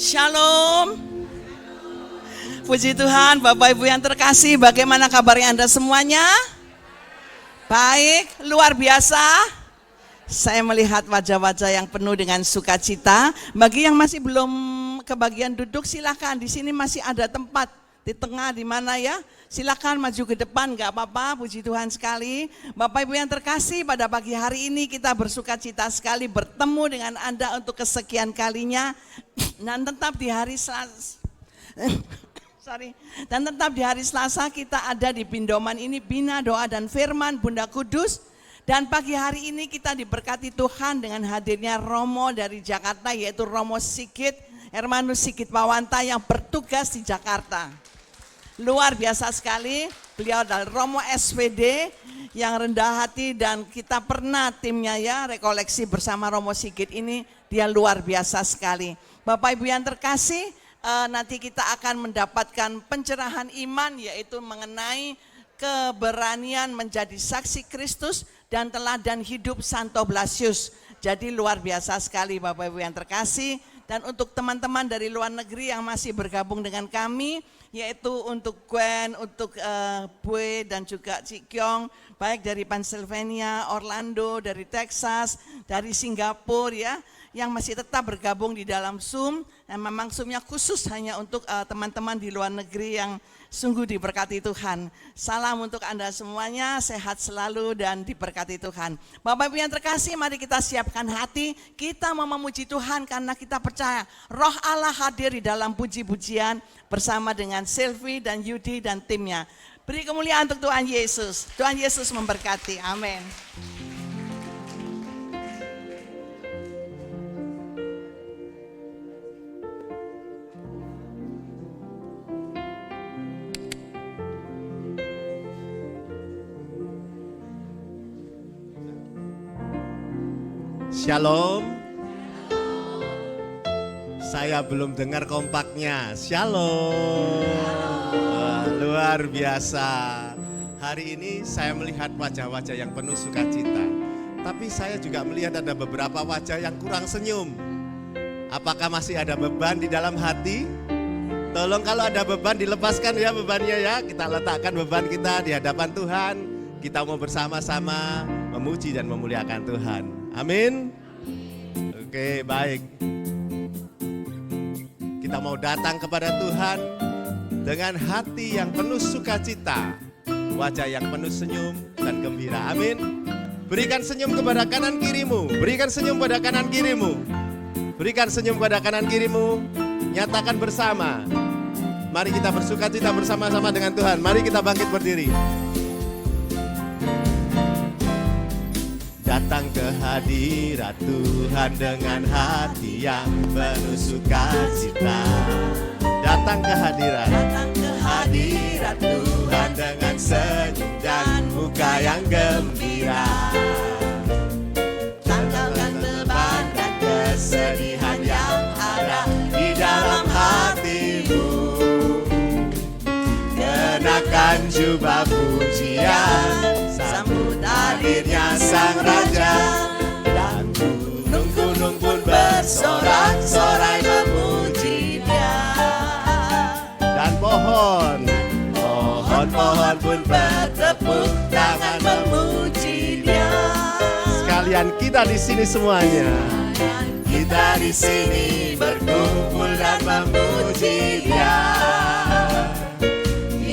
Shalom. Puji Tuhan, Bapak Ibu yang terkasih, bagaimana kabarnya Anda semuanya? Baik, luar biasa. Saya melihat wajah-wajah yang penuh dengan sukacita. Bagi yang masih belum kebagian duduk, silakan. Di sini masih ada tempat di tengah, di mana ya? Silakan maju ke depan, gak apa-apa. Puji Tuhan sekali. Bapak Ibu yang terkasih, pada pagi hari ini kita bersukacita sekali bertemu dengan Anda untuk kesekian kalinya. Dan tetap di hari Selasa. Dan tetap di hari Selasa kita ada di Pindoman ini, Bina Doa dan Firman Bunda Kudus. Dan pagi hari ini kita diberkati Tuhan dengan hadirnya Romo dari Jakarta, yaitu Romo Sigit, Hermanus Sigit Pawanta yang bertugas di Jakarta. Luar biasa sekali, beliau adalah Romo SVD yang rendah hati dan kita pernah timnya ya rekoleksi bersama Romo Sigit ini, dia luar biasa sekali. Bapak Ibu yang terkasih, nanti kita akan mendapatkan pencerahan iman yaitu mengenai keberanian menjadi saksi Kristus dan teladan hidup Santo Blasius. Jadi luar biasa sekali Bapak Ibu yang terkasih. Dan untuk teman-teman dari luar negeri yang masih bergabung dengan kami, yaitu untuk Gwen, untuk Bue dan juga Cik Kyong, baik dari Pennsylvania, Orlando, dari Texas, dari Singapura ya, yang masih tetap bergabung di dalam Zoom. Nah, memang Zoom-nya khusus hanya untuk teman-teman di luar negeri yang sungguh diberkati Tuhan. Salam untuk Anda semuanya, sehat selalu dan diberkati Tuhan. Bapak Ibu yang terkasih, mari kita siapkan hati, kita mau memuji Tuhan karena kita percaya Roh Allah hadir di dalam puji-pujian bersama dengan Sylvie dan Yudi dan timnya. Beri kemuliaan untuk Tuhan Yesus. Tuhan Yesus memberkati. Amin. Shalom. Saya belum dengar kompaknya. Shalom. Wah, luar biasa. Hari ini saya melihat wajah-wajah yang penuh sukacita. Tapi saya juga melihat ada beberapa wajah yang kurang senyum. Apakah masih ada beban di dalam hati? Tolong kalau ada beban dilepaskan ya bebannya ya. Kita letakkan beban kita di hadapan Tuhan. Kita mau bersama-sama memuji dan memuliakan Tuhan. Amin. Oke, baik. Kita mau datang kepada Tuhan dengan hati yang penuh sukacita, wajah yang penuh senyum dan gembira. Amin. Berikan senyum kepada kanan kirimu. Berikan senyum pada kanan kirimu. Berikan senyum pada kanan kirimu. Nyatakan bersama. Mari kita bersukacita bersama-sama dengan Tuhan. Mari kita bangkit berdiri. Datang ke hadirat Tuhan dengan hati yang penuh sukacita. Datang ke hadirat Tuhan dengan senyum dan muka yang gembira. Tanggalkan beban dan kesedihan yang ada di dalam hatimu. Kenakan jubah pujian, sambut hadirnya Sang Raja. Dan gunung-gunung pun bersorak-sorai memuji Dia. Dan pohon-pohon pun bertepuk tangan memuji Dia. Sekalian kita di sini semuanya. Kita di sini berkumpul dan memuji Dia.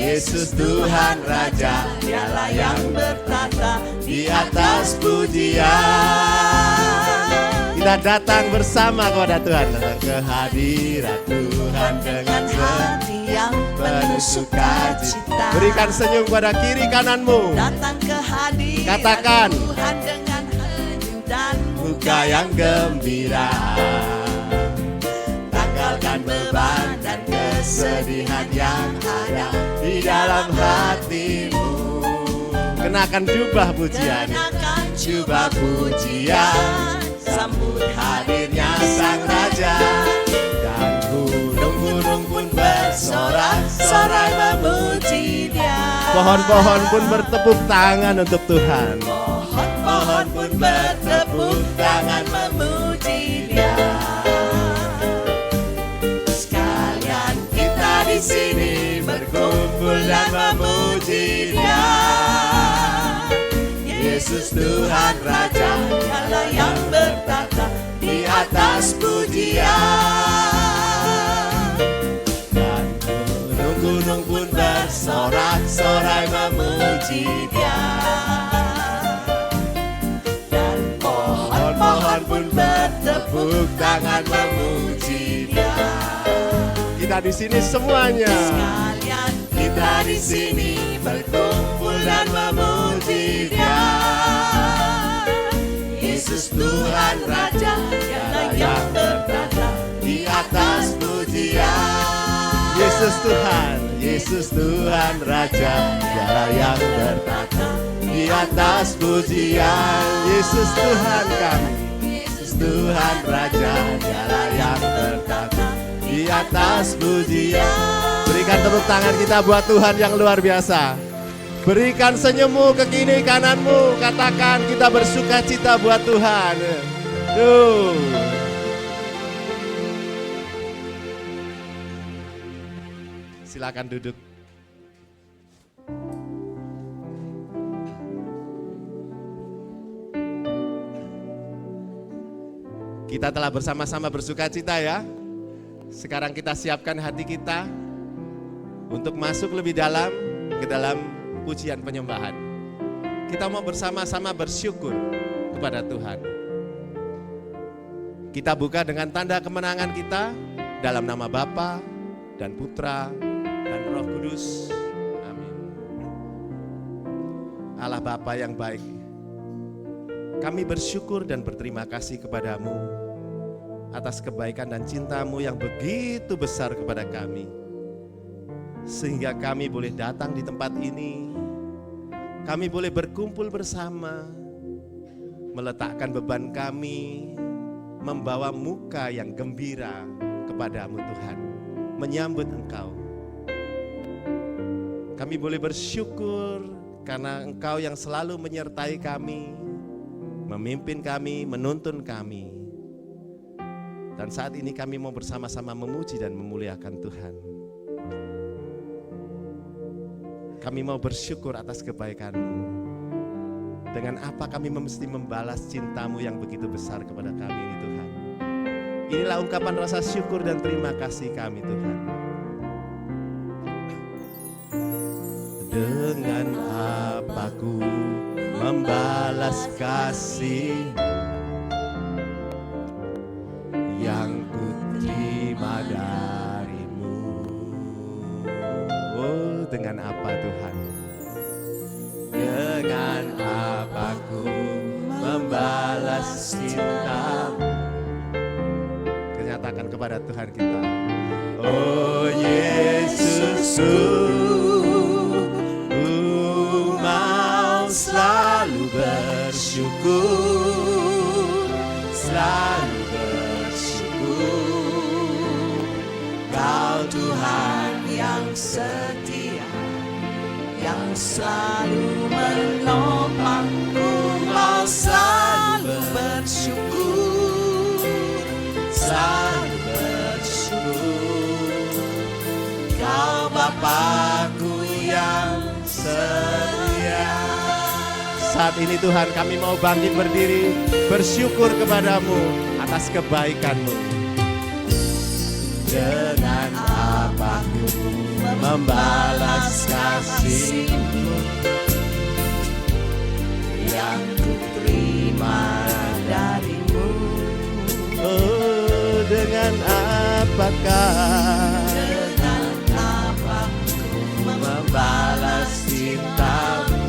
Yesus Tuhan Raja, Dialah yang bertata di atas pujian. Kita datang bersama kepada Tuhan, datang ke hadirat Tuhan dengan hati yang penuh sukacita. Berikan senyum pada kiri kananmu. Datang ke hadirat Katakan, Tuhan dengan senyum dan muka yang gembira. Tanggalkan beban dan kesedihan yang ada di dalam hatimu. Kenakan jubah pujian, kenakan jubah pujian, sambut hadirnya Sang Raja. Dan gunung-gunung pun bersorak-sorai memuji Dia. Pohon-pohon pun bertepuk tangan untuk Tuhan. Pohon-pohon pun bertepuk tangan memuji Dia. dan memuji Dia. Yesus Tuhan Raja, Dialah yang bertata di atas pujian. dan gunung-gunung pun bersorak-sorai memuji Dia. Dan pohon-pohon pun bertepuk Tangan memuji Dia. Kita di sini semuanya. sekalian kita di sini berkumpul dan memuji Dia. Yesus Tuhan Raja, Dialah yang bertata di atas pujian. Yesus Tuhan, Yesus Tuhan Raja, Dialah yang bertata di atas pujian. Yesus Tuhan kami, Yesus Tuhan Raja, Dialah yang bertata di atas pujian. Berikan tepuk tangan kita buat Tuhan yang luar biasa. Berikan senyummu ke kiri kananmu, katakan kita bersuka cita buat Tuhan. Tuh. Silakan duduk. Kita telah bersama-sama bersuka cita ya. Sekarang kita siapkan hati kita untuk masuk lebih dalam ke dalam pujian penyembahan. Kita mau bersama-sama bersyukur kepada Tuhan. Kita buka dengan tanda kemenangan kita dalam nama Bapa dan Putra dan Roh Kudus. Amin. Allah Bapa yang baik, kami bersyukur dan berterima kasih kepadamu atas kebaikan dan cintamu yang begitu besar kepada kami. Sehingga kami boleh datang di tempat ini, kami boleh berkumpul bersama, meletakkan beban kami, membawa muka yang gembira kepadamu Tuhan, menyambut Engkau. Kami boleh bersyukur karena Engkau yang selalu menyertai kami, memimpin kami, menuntun kami. Dan saat ini kami mau bersama-sama memuji dan memuliakan Tuhan. Kami mau bersyukur atas kebaikan-Mu. Dengan apa kami mesti membalas cinta-Mu yang begitu besar kepada kami ini Tuhan. Inilah ungkapan rasa syukur dan terima kasih kami Tuhan. Dengan apa ku membalas kasih yang ku terima dari-Mu. Oh, dengan apa Tuhan? Dengan apa ku membalas cinta-Mu? Kenyatakan kepada Tuhan kita. Oh Yesus, ku mau selalu bersyukur, selalu bersyukur. Kau Tuhan yang setia, yang selalu menopangku, mau selalu bersyukur, selalu bersyukur. Kau Bapakku yang setia. Saat ini Tuhan kami mau bangkit berdiri, bersyukur kepadamu atas kebaikan-Mu. Dengan apa ku membalas kasih-Mu yang ku terima dari-Mu. Oh, dengan apakah? Dengan apa ku membalas cinta-Mu?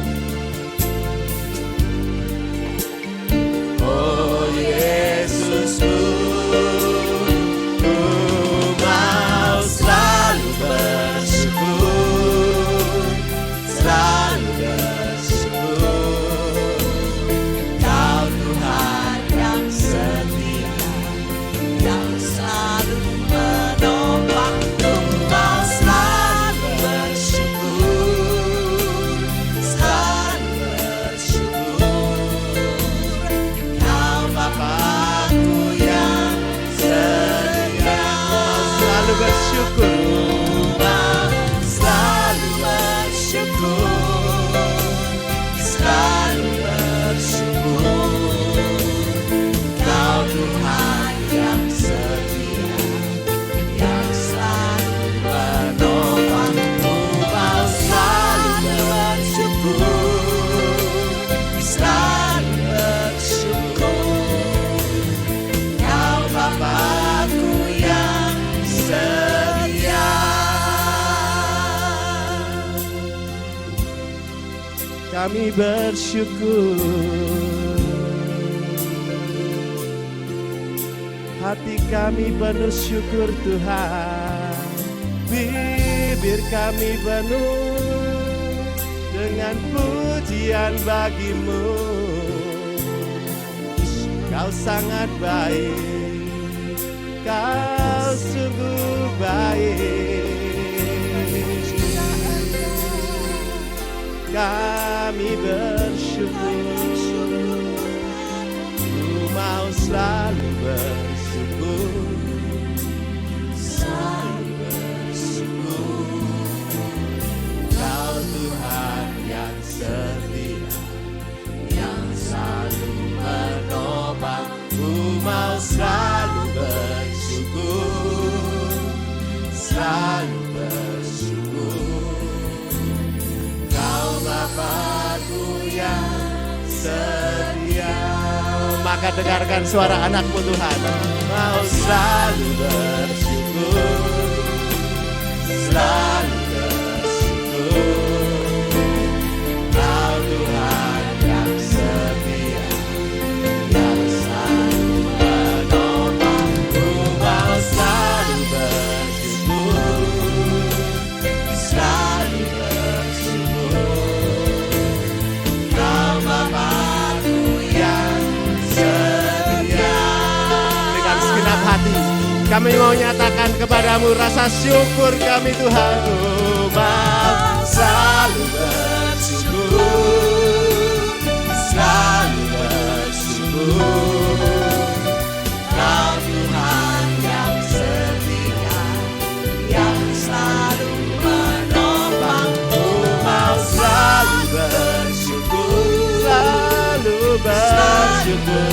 Oh Yesus, ku mau selalu bersyukur, selalu bersyukur. Kau Tuhan yang setia, yang selalu menolong. kami bersyukur. Hati kami penuh syukur Tuhan. Bibir kami penuh dengan pujian bagimu. Kau sangat baik, kau sungguh baik. Kami bersyukur, ku mau selalu bersyukur, selalu bersyukur. Kau Tuhan yang setia, yang selalu menopang. Ku mau selalu bersyukur, selalu bersyukur. Kau Bapa-Ku yang setia. Maka dengarkan suara anak-Mu Tuhan. Mau selalu bersyukur, selalu bersyukur. Kau Tuhan yang setia, yang selalu menopang. Ku mau selalu bersyukur, selalu bersyukur. Kau Bapa-Ku yang setia. Dengan segenap hati kami mau nyatakan kepadamu rasa syukur kami Tuhan. Ku mau selalu bersyukur, selalu bersyukur. Kau Tuhan yang setia, yang selalu menopang. Ku mau selalu bersyukur, selalu bersyukur.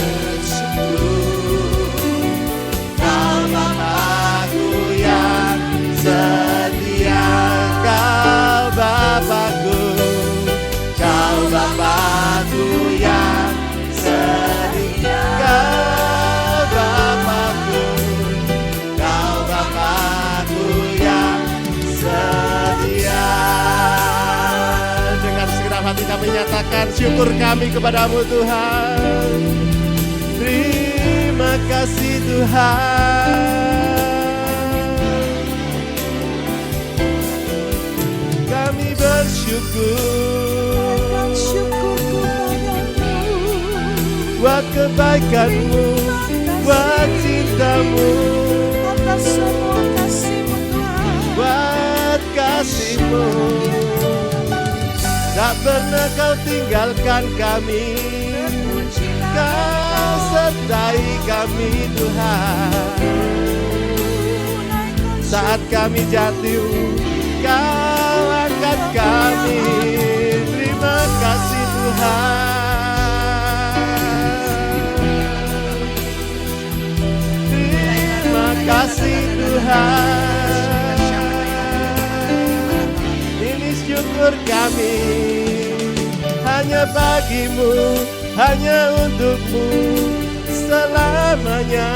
Kau Bapa-Ku yang setia, Kau Bapa-Ku, Kau Bapa-Ku yang setia, Kau Bapa-Ku, Kau Bapa-Ku yang setia. Dengan segenap hati kami nyatakan syukur kami kepadamu Tuhan. Terima kasih Tuhan. Kami bersyukur buat kebaikan-Mu, buat cinta-Mu, atas semua kasih-Mu Tuhan. buat kasih-Mu. Tak pernah Kau tinggalkan kami, Kau sertai kami Tuhan. Saat kami jatuh, Kau angkat kami. Terima kasih Tuhan. Terima kasih Tuhan. Ini syukur kami hanya bagimu, hanya untuk-Mu selamanya.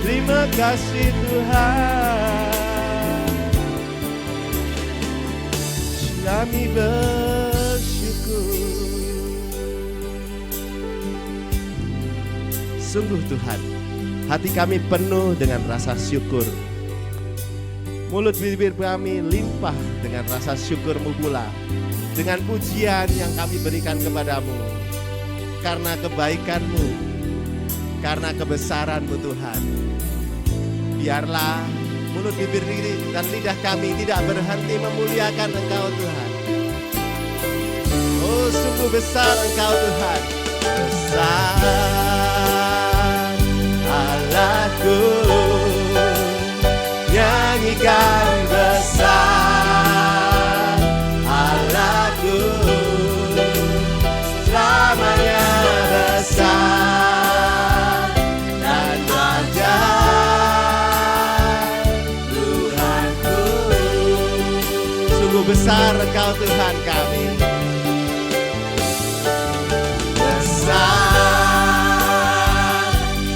Terima kasih Tuhan. Kami bersyukur. Sungguh Tuhan, hati kami penuh dengan rasa syukur. Mulut bibir kami limpah dengan rasa syukur-Mu pula. Dengan pujian yang kami berikan kepadamu. Karena kebaikan-Mu, karena kebesaran-Mu Tuhan. Biarlah mulut bibir dan lidah kami tidak berhenti memuliakan Engkau Tuhan. Oh sungguh besar Engkau Tuhan. Besar Allahku, nyanyikan besar Allahku, selamanya besar dan ajaib Tuhanku. Sungguh besar Engkau Tuhan kami. Besar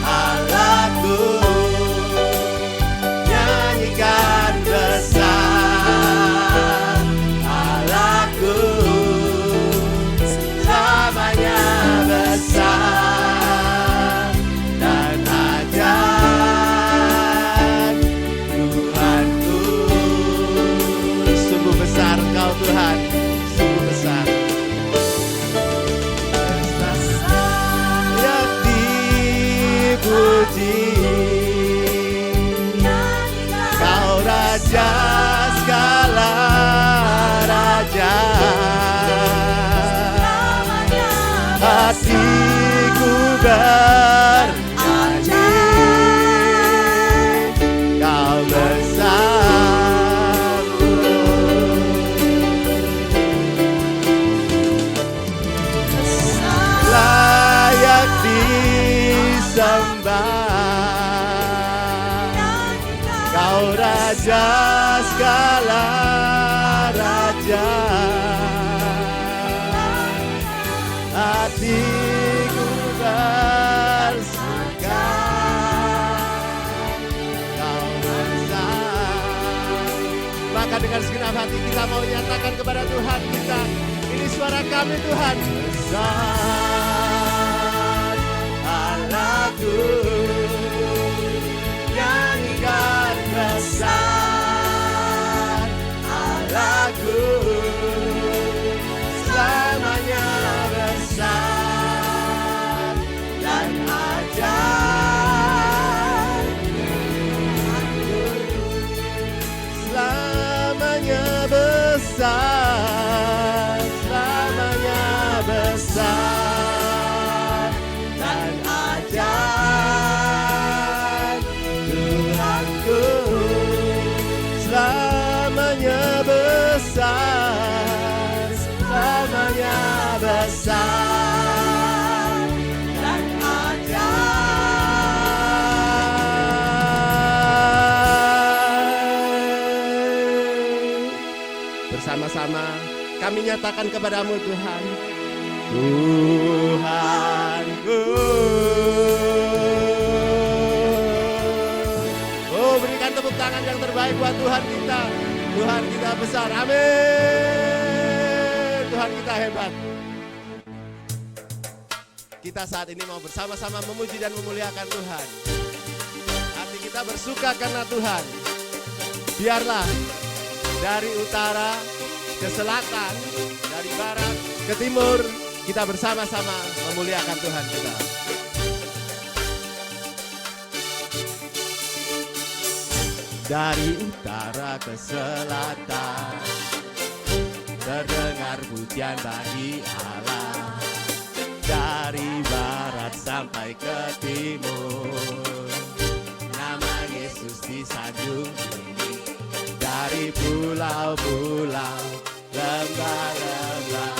Allahku, hatiku bernyanyi, Kau besar, layak disembah, Kau Raja segala raja. Hatiku bersuka, Kau besar. Maka dengan segenap hati kita mau nyatakan kepada Tuhan kita, ini suara kami Tuhan. Besar Allahku, nyanyikan besar Allahku, selamanya besar dan ajaib, selamanya besar, selamanya besar dan ajaib, Tuhanku, selamanya besar, selamanya besar dan ajaib. Bersama-sama kami nyatakan kepadamu Tuhan, Tuhanku. Oh, berikan tepuk tangan yang terbaik buat Tuhan kita. Tuhan kita besar, amin. Tuhan kita hebat. Kita saat ini mau bersama-sama memuji dan memuliakan Tuhan. Hati kita bersuka karena Tuhan. Biarlah dari utara ke selatan, dari barat ke timur, kita bersama-sama memuliakan Tuhan kita. Dari utara ke selatan, terdengar pujian bagi Allah. Dari barat sampai ke timur, nama Yesus disanjung tinggi. Dari pulau-pulau, lembah-lembah,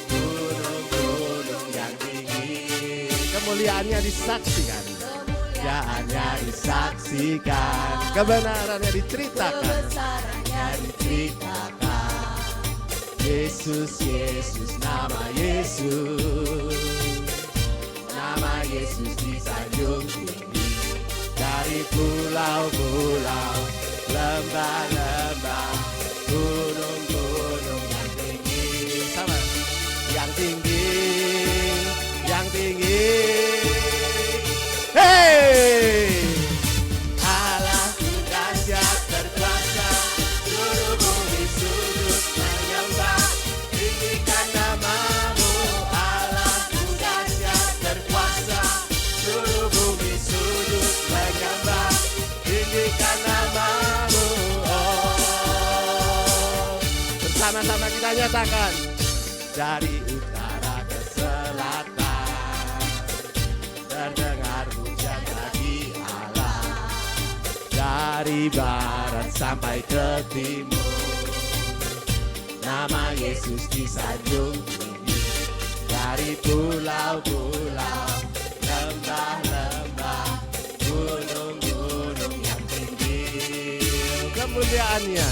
gunung-gunung yang tinggi, kemuliaannya disaksikan, kemuliaannya disaksikan, kebenarannya diceritakan, kebesarannya diceritakan. Yesus, Yesus, nama Yesus, nama Yesus disanjung tinggi. Dari pulau-pulau, lembah-lembah, gunung-gunung yang tinggi, sama, yang tinggi, yang tinggi. Hey, Allahku dahsyat berkuasa, seluruh bumi sujud menyembah, tinggikan namamu. Allahku dahsyat berkuasa, seluruh bumi sujud menyembah, tinggikan namamu. Oh, bersama-sama kita nyatakan, dari utara ke selatan, terdengar pujian bagi Allah. Dari barat sampai ke timur, nama Yesus disanjung tinggi. Dari pulau-pulau, lembah-lembah, gunung-gunung yang tinggi, kemuliaannya,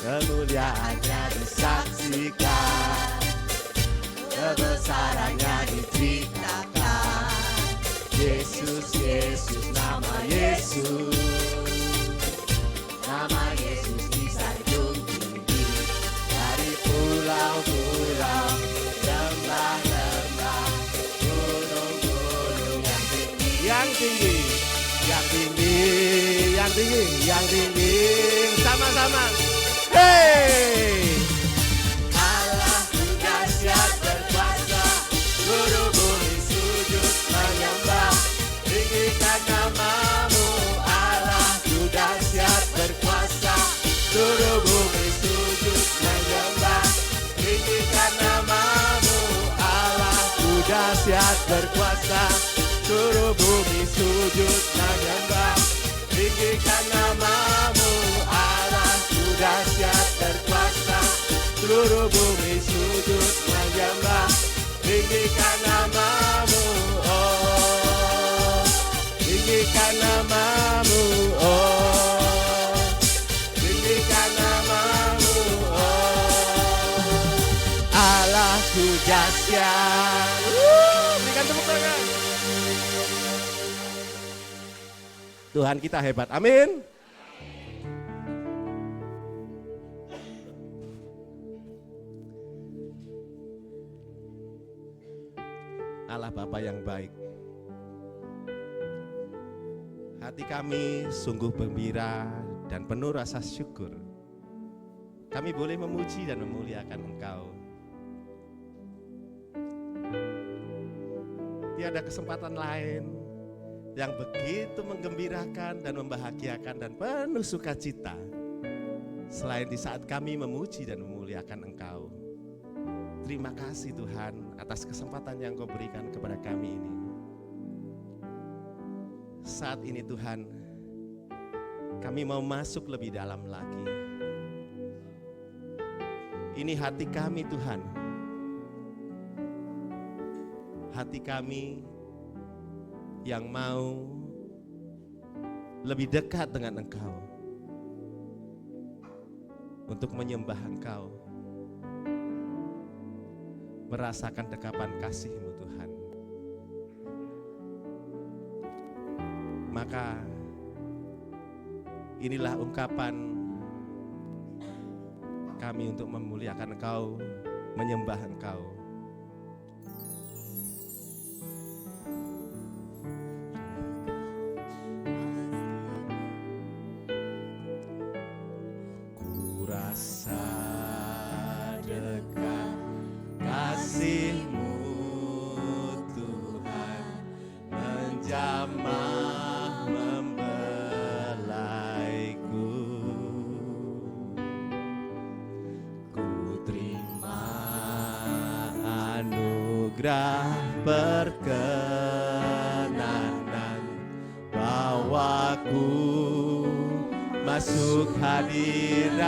kemuliaannya disaksikan, kebesarannya diceritakan. Yesus, Yesus, nama Yesus, nama Yesus disanjung tinggi. Dari pulau-pulau, lembah-lembah, gunung-gunung yang tinggi, yang tinggi, yang tinggi, yang tinggi, yang tinggi, sama-sama. Hey, Allahku dahsyat berkuasa, seluruh bumi sujud menyembah, tinggikan namamu. Allahku dahsyat berkuasa, seluruh bumi sujud menyembah, tinggikan namamu. Allahku dahsyat berkuasa, seluruh bumi sujud menyembah. Tinggikan namamu Allahku dahsyat berkuasa, seluruh bumi sujud menyembah. Tinggikan namamu, oh, tinggikan namamu, oh, tinggikan namamu, oh, Allahku dahsyat. Berikan tepuk tangan. Tuhan kita hebat, amin. Allah Bapa yang baik, hati kami sungguh gembira dan penuh rasa syukur. Kami boleh memuji dan memuliakan Engkau. Tiada kesempatan lain yang begitu menggembirakan dan membahagiakan dan penuh sukacita selain di saat kami memuji dan memuliakan Engkau. Terima kasih Tuhan atas kesempatan yang Kau berikan kepada kami ini. Saat ini Tuhan, kami mau masuk lebih dalam lagi. Ini hati kami Tuhan. Hati kami yang mau lebih dekat dengan Engkau, untuk menyembah Engkau, merasakan dekapan kasih-Mu Tuhan. Maka inilah ungkapan kami untuk memuliakan Engkau, menyembah Engkau. Ku rasa dekat kasih-Mu Tuhan, menjamah membelaiku. Ku terima anugerah perkenanan, bawaku masuk hadirat-Mu.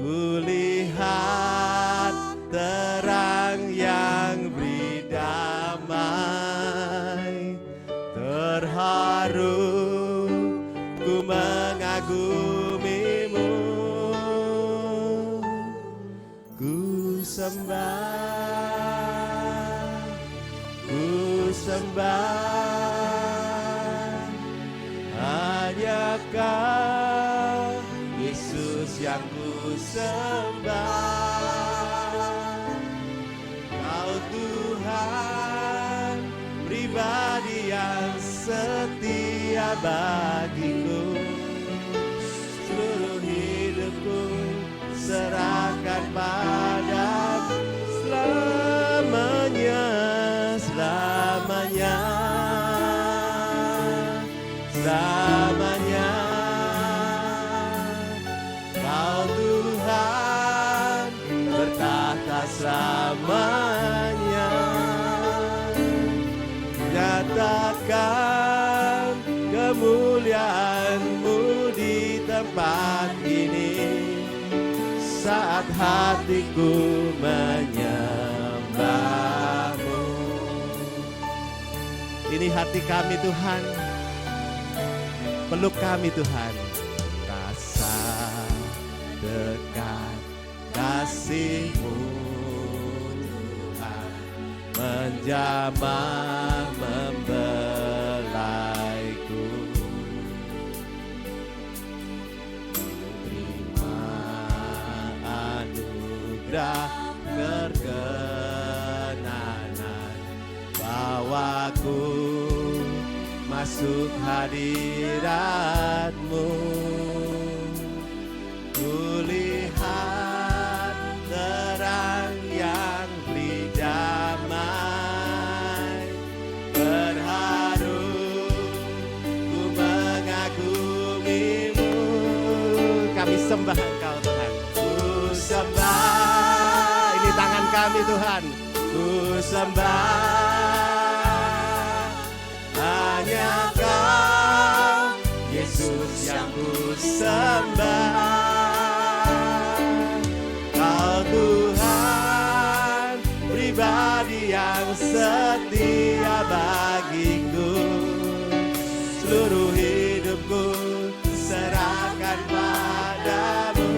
Kulihat terang yang beri damai, terharu ku mengagumimu. Ku sembah, hanya Kau Yesus yang ku sembah. Kau Tuhan pribadi yang setia bagiku. Seluruh hidupku serahkan padamu selamanya, selamanya, selamanya. Kau Tuhan bertahta selamanya. Nyatakan kemuliaan-Mu di tempat ini, saat hatiku menyembah-Mu. Ini hati kami Tuhan, peluk kami Tuhan. Rasa dekat kasih-Mu Tuhan, menjamah membelaiku. Terima anugerah perkenanan, bawaku masuk hadirat-Mu. Kulihat terang yang beri damai, berharu ku mengagumimu. Kami sembah Engkau Tuhan, ku sembah. Ini tangan kami Tuhan. Ku sembah hanya Kau, Yesus yang ku sembah. Kau Tuhan pribadi yang setia bagiku. Seluruh hidupku serahkan padamu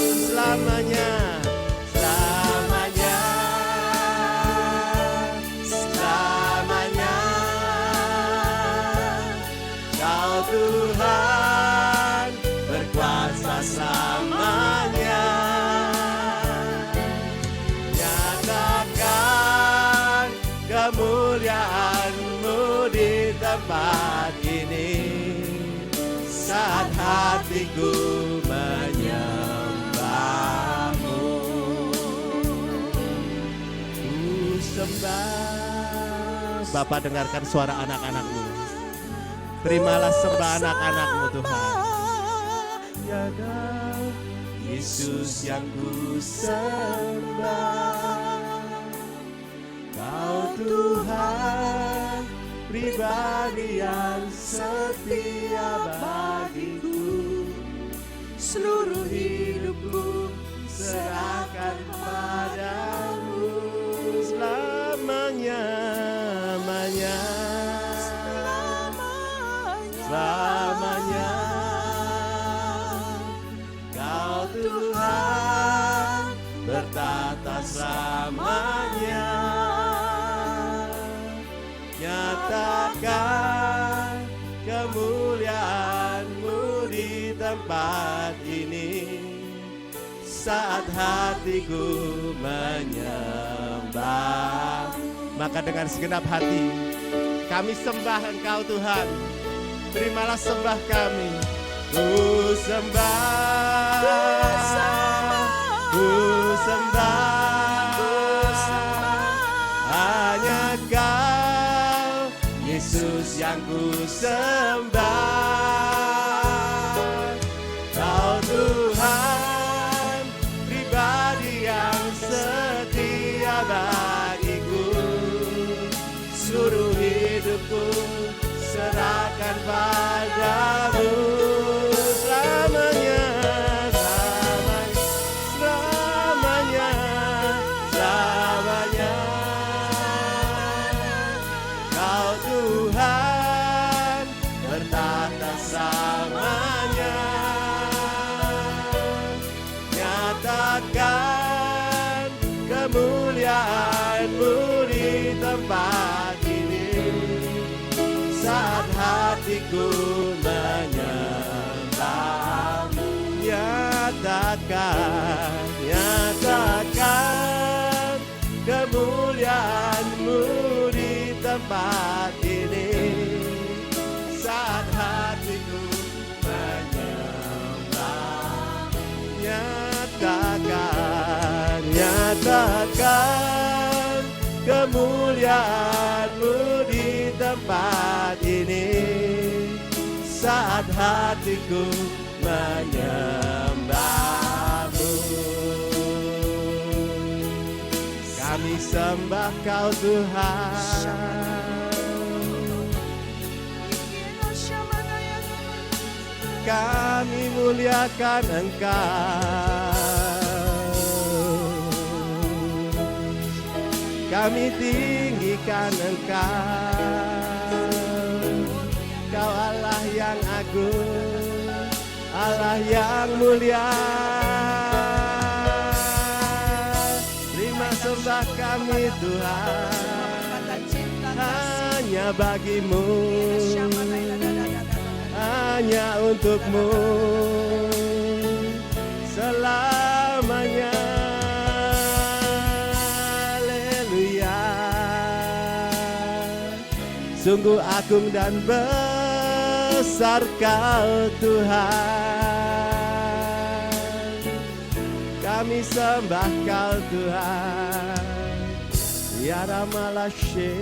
selamanya. Tuhan berkuasa selamanya. Nyatakan kemuliaan-Mu di tempat ini saat hatiku menyembah-Mu. Ku sembah. Bapa, dengarkan suara anak-anak-Mu. Terimalah sembah anak-anak-Mu Tuhan. Ya Kau, Yesus yang ku sembah. Kau Tuhan pribadi yang setia bagiku. Seluruh hidupku serahkan padamu selamanya. Selamanya Kau Tuhan bertata selamanya. Nyatakan kemuliaan-Mu di tempat ini saat hatiku menyembah. Maka dengan segenap hati kami sembah Engkau Tuhan. Terimalah sembah kami. Ku sembah, ku sembah, hanya Kau, Yesus yang ku sembah. Kau Tuhan pribadi yang setia bagiku. Seluruh hidupku serahkan padamu selamanya, selamanya, selamanya. Kau Tuhan bertata selamanya. Nyatakan kemuliaan-Mu di tempat saat hatiku menyembah-Mu. Nyatakan kemuliaan-Mu di tempat ini saat hatiku menyembah-Mu. Nyatakan kemuliaan-Mu di tempat ini saat hatiku menyembah-Mu. Kami sembah Kau Tuhan. Kami muliakan Engkau. Kami tinggikan Engkau. Kau Allah yang agung, Allah yang mulia. Terima sembah kami Tuhan, hanya bagi-Mu, hanya untuk-Mu selamanya. Sungguh agung dan besar Kau Tuhan. Kami sembah Kau Tuhan. Ya Ramalashe,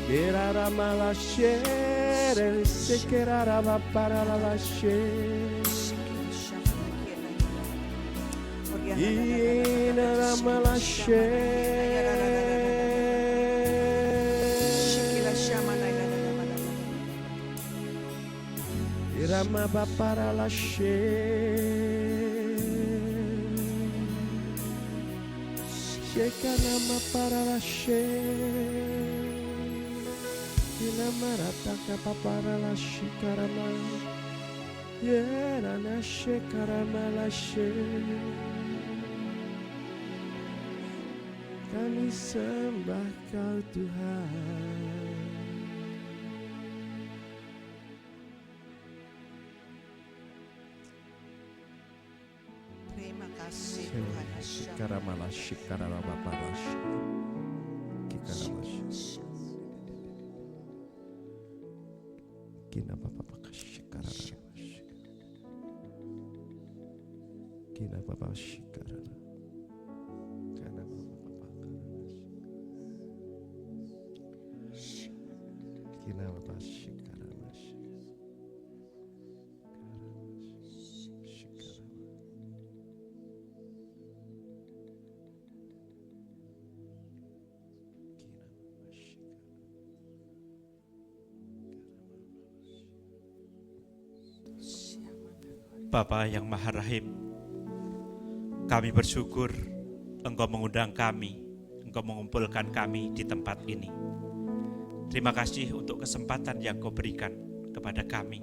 Ya Ramalashe, Sekera Ramaparalalashe. Inaramalashé. Irama Baparalashe. Shekarama Paralashe. Inamarata Paparalashe Karama. Yerana Shekaramalashe. Kami sembah Kau Tuhan. Terima kasih Tuhan. Shikaramalashi, Karamapalashi, Kikaramashi, Kinapapakashi, Karamashi, Kinapapashi, Karamashi, Kinapapashi, Karamashi. Bapa yang Maha Rahim, kami bersyukur Engkau mengundang kami, Engkau mengumpulkan kami di tempat ini. Terima kasih untuk kesempatan yang Kau berikan kepada kami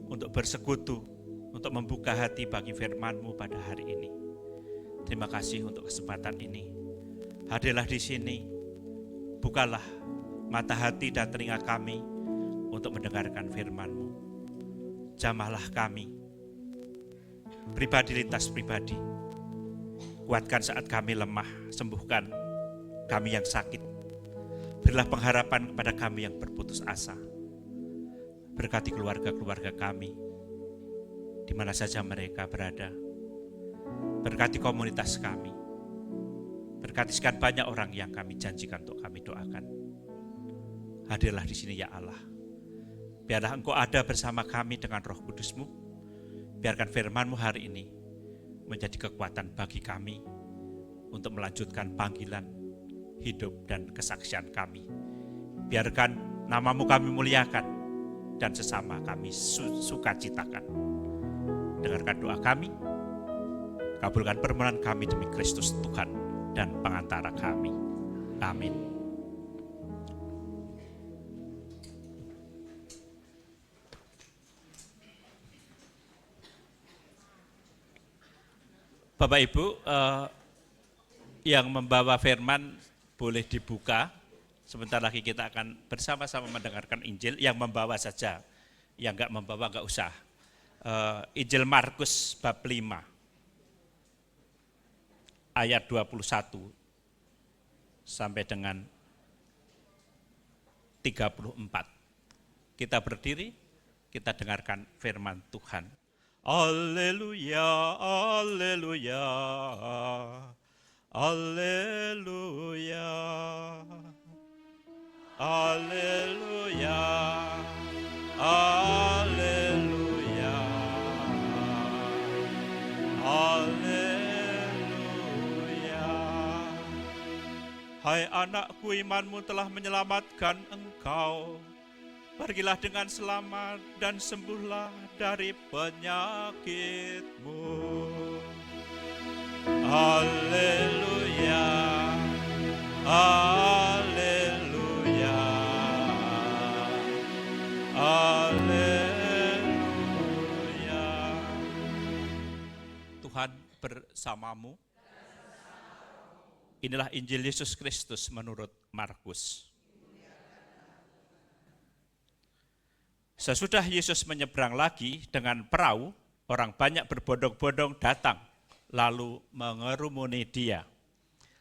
untuk bersekutu, untuk membuka hati bagi firman-Mu pada hari ini. Terima kasih untuk kesempatan ini. Hadirlah di sini, bukalah mata hati dan telinga kami untuk mendengarkan firman-Mu. Jamahlah kami, pribadi lintas pribadi. Kuatkan saat kami lemah, sembuhkan kami yang sakit. Berilah pengharapan kepada kami yang berputus asa. Berkati keluarga-keluarga kami, di mana saja mereka berada. Berkati komunitas kami. Berkati sekian banyak orang yang kami janjikan untuk kami doakan. Hadirlah di sini ya Allah. Biarlah Engkau ada bersama kami dengan Roh Kudus-Mu. Biarkan firman-Mu hari ini menjadi kekuatan bagi kami untuk melanjutkan panggilan hidup dan kesaksian kami. Biarkan nama-Mu kami muliakan dan sesama kami sukacitakan. Dengarkan doa kami, kabulkan permohonan kami demi Kristus Tuhan dan pengantara kami. Amin. Bapak Ibu, yang membawa firman boleh dibuka. Sebentar lagi kita akan bersama-sama mendengarkan Injil. Yang membawa saja, yang enggak membawa enggak usah. Injil Markus bab 5, ayat 21 sampai dengan 34. Kita berdiri, kita dengarkan firman Tuhan. Haleluya, haleluya, haleluya, haleluya, haleluya, haleluya. Hai anakku, imanmu telah menyelamatkan engkau. Pergilah dengan selamat dan sembuhlah dari penyakitmu. Haleluya, haleluya, haleluya. Tuhan bersamamu. Inilah Injil Yesus Kristus menurut Markus. Sesudah Yesus menyeberang lagi dengan perahu, orang banyak berbondong-bondong datang, lalu mengerumuni dia.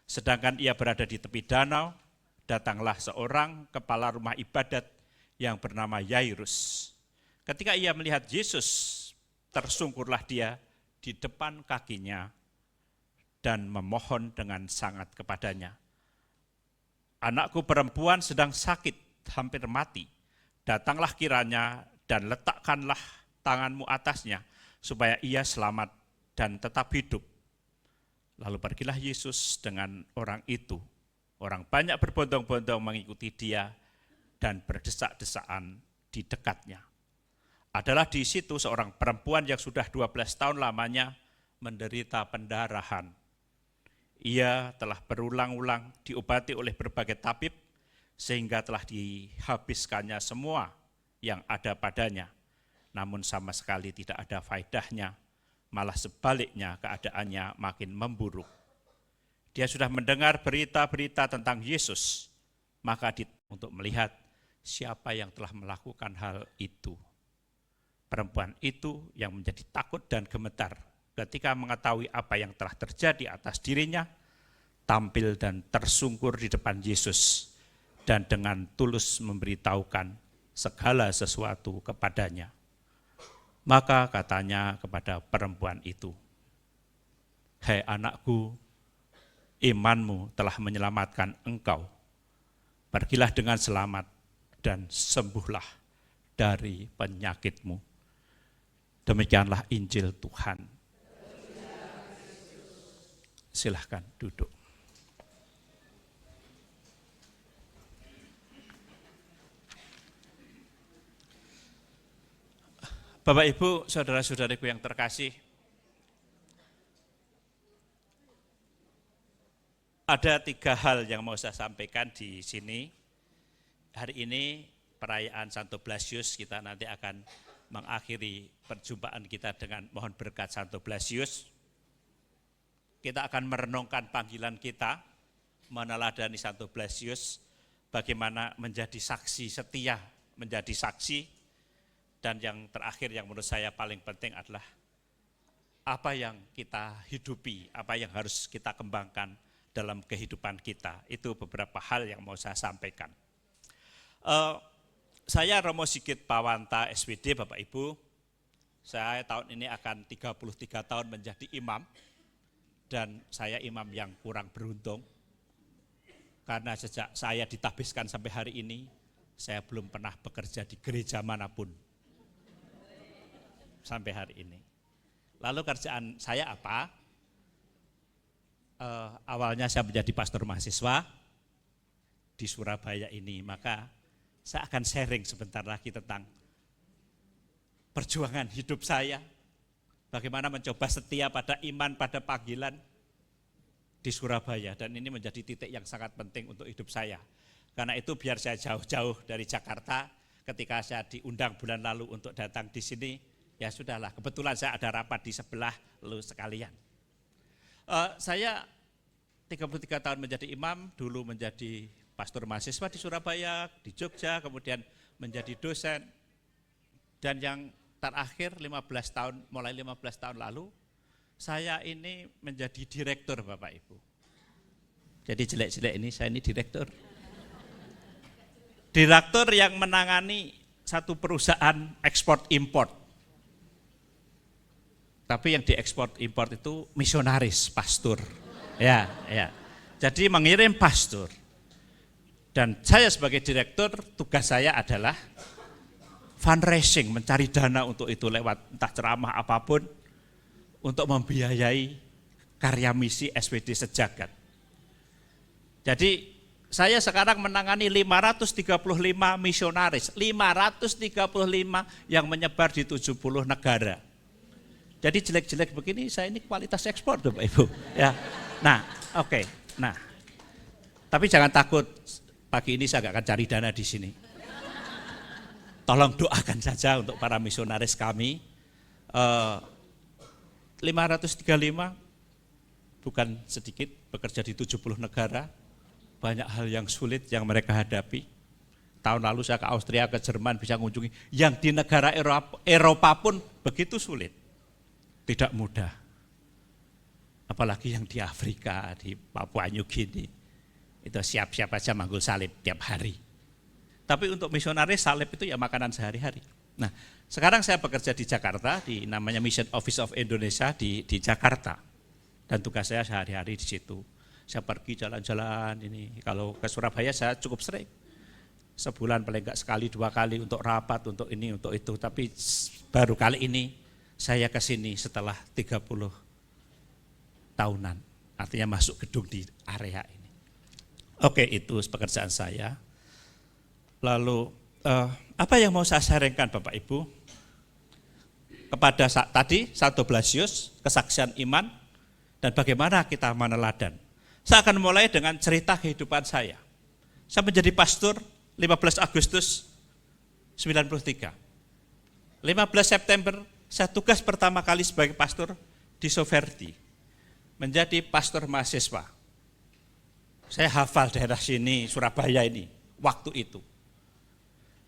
Sedangkan ia berada di tepi danau, datanglah seorang kepala rumah ibadat yang bernama Yairus. Ketika ia melihat Yesus, tersungkurlah dia di depan kakinya dan memohon dengan sangat kepadanya. Anakku perempuan sedang sakit, hampir mati. Datanglah kiranya dan letakkanlah tanganmu atasnya, supaya ia selamat dan tetap hidup. Lalu pergilah Yesus dengan orang itu. Orang banyak berbondong-bondong mengikuti dia dan berdesak-desakan di dekatnya. Adalah di situ seorang perempuan yang sudah 12 tahun lamanya menderita pendarahan. Ia telah berulang-ulang diobati oleh berbagai tabib sehingga telah dihabiskannya semua yang ada padanya. Namun sama sekali tidak ada faedahnya, malah sebaliknya keadaannya makin memburuk. Dia sudah mendengar berita-berita tentang Yesus, maka untuk melihat siapa yang telah melakukan hal itu. Perempuan itu yang menjadi takut dan gemetar ketika mengetahui apa yang telah terjadi atas dirinya, tampil dan tersungkur di depan Yesus dan dengan tulus memberitahukan segala sesuatu kepadanya. Maka katanya kepada perempuan itu, "Hai anakku, imanmu telah menyelamatkan engkau. Pergilah dengan selamat dan sembuhlah dari penyakitmu." Demikianlah Injil Tuhan. Silahkan duduk. Bapak, Ibu, saudara-saudariku yang terkasih, ada 3 hal yang mau saya sampaikan di sini. Hari ini perayaan Santo Blasius, kita nanti akan mengakhiri perjumpaan kita dengan mohon berkat Santo Blasius. Kita akan merenungkan panggilan kita, meneladani Santo Blasius, bagaimana menjadi saksi setia, menjadi saksi. Dan yang terakhir yang menurut saya paling penting adalah apa yang kita hidupi, apa yang harus kita kembangkan dalam kehidupan kita. Itu beberapa hal yang mau saya sampaikan. Saya Romo Sigit Pawanta SPD, Bapak Ibu. Saya tahun ini akan 33 tahun menjadi imam. Dan saya imam yang kurang beruntung. Karena sejak saya ditabiskan sampai hari ini, saya belum pernah bekerja di gereja manapun. Sampai hari ini. Lalu kerjaan saya apa? Awalnya saya menjadi pastor mahasiswa di Surabaya ini, maka saya akan sharing sebentar lagi tentang perjuangan hidup saya, bagaimana mencoba setia pada iman, pada panggilan di Surabaya, dan ini menjadi titik yang sangat penting untuk hidup saya. Karena itu biar saya jauh-jauh dari Jakarta, ketika saya diundang bulan lalu untuk datang di sini, ya sudahlah, kebetulan saya ada rapat di sebelah lu sekalian. Saya 33 tahun menjadi imam, dulu menjadi pastor mahasiswa di Surabaya, di Jogja, kemudian menjadi dosen. Dan yang terakhir 15 tahun, mulai 15 tahun lalu, saya ini menjadi direktur Bapak Ibu. Jadi jelek-jelek ini, saya ini direktur. Direktur yang menangani satu perusahaan ekspor-import. Tapi yang diekspor-import itu misionaris, pastor. Ya. Jadi mengirim pastor. Dan saya sebagai direktur, tugas saya adalah fundraising, mencari dana untuk itu lewat entah ceramah apapun, untuk membiayai karya misi SPD Sejagat. Jadi saya sekarang menangani 535 misionaris, 535 yang menyebar di 70 negara. Jadi jelek-jelek begini, saya ini kualitas ekspor Bapak Ibu. Ya. Nah, oke. Nah, tapi jangan takut, pagi ini saya nggak akan cari dana di sini. Tolong doakan saja untuk para misionaris kami. 535 bukan sedikit, bekerja di 70 negara. Banyak hal yang sulit yang mereka hadapi. Tahun lalu saya ke Austria, ke Jerman, bisa mengunjungi. Yang di negara Eropa pun begitu sulit. Tidak mudah. Apalagi yang di Afrika, di Papua New Guinea. Itu siap-siap aja manggul salib tiap hari. Tapi untuk misionaris salib itu ya makanan sehari-hari. Nah, sekarang saya bekerja di Jakarta, di namanya Mission Office of Indonesia di Jakarta. Dan tugas saya sehari-hari di situ. Saya pergi jalan-jalan ini. Kalau ke Surabaya saya cukup sering. Sebulan paling enggak sekali, 2 kali untuk rapat, untuk ini, untuk itu. Tapi baru kali ini saya ke sini setelah 30 tahunan artinya masuk gedung di area ini. Oke, itu pekerjaan saya. Lalu apa yang mau saya sharingkan Bapak Ibu? Kepada tadi Santo Blasius, kesaksian iman, dan bagaimana kita meneladan. Saya akan mulai dengan cerita kehidupan saya. Saya menjadi pastor 15 Agustus 93. 15 September saya tugas pertama kali sebagai pastor di Soverdi, menjadi pastor mahasiswa. Saya hafal daerah sini, Surabaya ini, waktu itu.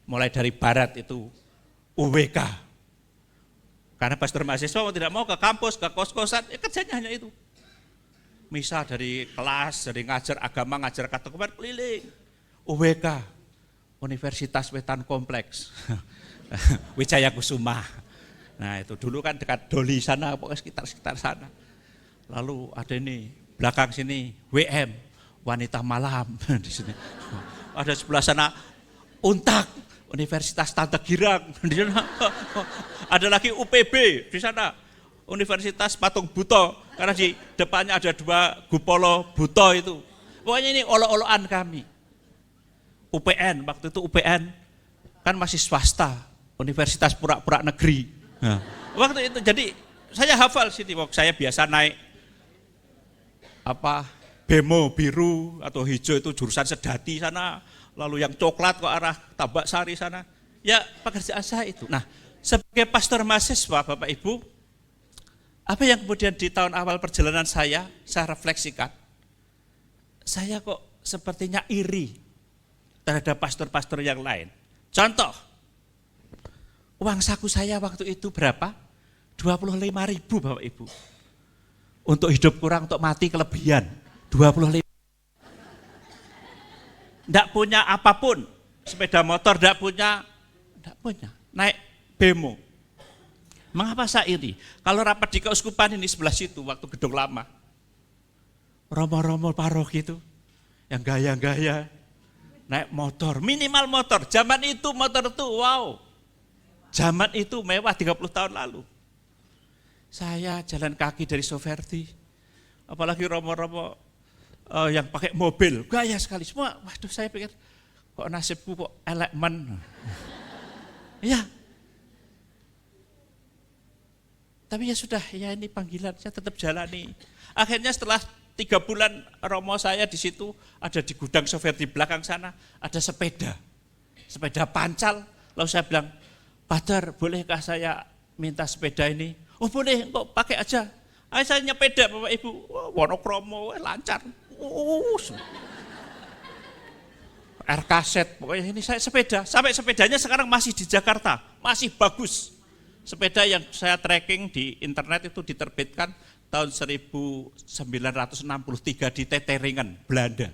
Mulai dari barat itu UWK. Karena pastor mahasiswa mau tidak mau ke kampus, ke kos-kosan, kerjanya hanya itu. Misal dari kelas, dari ngajar agama, ngajar katekumen, keliling. UWK, Universitas Wetan Kompleks, Wijaya Kusuma. Nah itu dulu kan dekat Doli sana, pokoknya sekitar sana. Lalu ada ini, belakang sini, WM, Wanita Malam di sini. Ada sebelah sana, Untak, Universitas Tante Girang. Ada lagi UPB di sana, Universitas Patung Buto. Karena di depannya ada 2 Gupolo Buto itu. Pokoknya ini olo-oloan kami. UPN, waktu itu UPN kan masih swasta, Universitas Pura-Pura Negeri. Nah, waktu itu jadi saya hafal sini, saya biasa naik bemo biru atau hijau itu jurusan Sedati sana, lalu yang coklat ke arah Tambak Sari sana. Ya pekerjaan saya itu. Nah, sebagai pastor mahasiswa Bapak Ibu, apa yang kemudian di tahun awal perjalanan saya refleksikan, saya kok sepertinya iri terhadap pastor-pastor yang lain. Contoh, uang saku saya waktu itu berapa? 25.000 Bapak Ibu. Untuk hidup kurang, untuk mati kelebihan. 25. Tidak punya apapun, sepeda motor tidak punya. Naik bemo. Mengapa saya iri? Kalau rapat di keuskupan ini sebelah situ, waktu gedung lama, romo-romo paroki itu, yang gaya-gaya, naik motor, minimal motor. Zaman itu motor itu wow. Zaman itu mewah 30 tahun lalu. Saya jalan kaki dari Soverdi, apalagi romo-romo yang pakai mobil, gaya sekali semua. Waduh, saya pikir kok nasibku kok elemen. Ya. Tapi ya sudah, ya ini panggilan, saya tetap jalani. Akhirnya setelah 3 bulan romo saya di situ, ada di gudang Soverdi belakang sana, ada sepeda pancal. Lalu saya bilang, Pater, bolehkah saya minta sepeda ini? Oh boleh, kok pakai aja. Ayo saya nyepeda Bapak Ibu, Wonokromo, lancar. R kaset, pokoknya ini saya sepeda. Sampai sepedanya sekarang masih di Jakarta, masih bagus. Sepeda yang saya tracking di internet itu diterbitkan tahun 1963 di Teteringen, Belanda.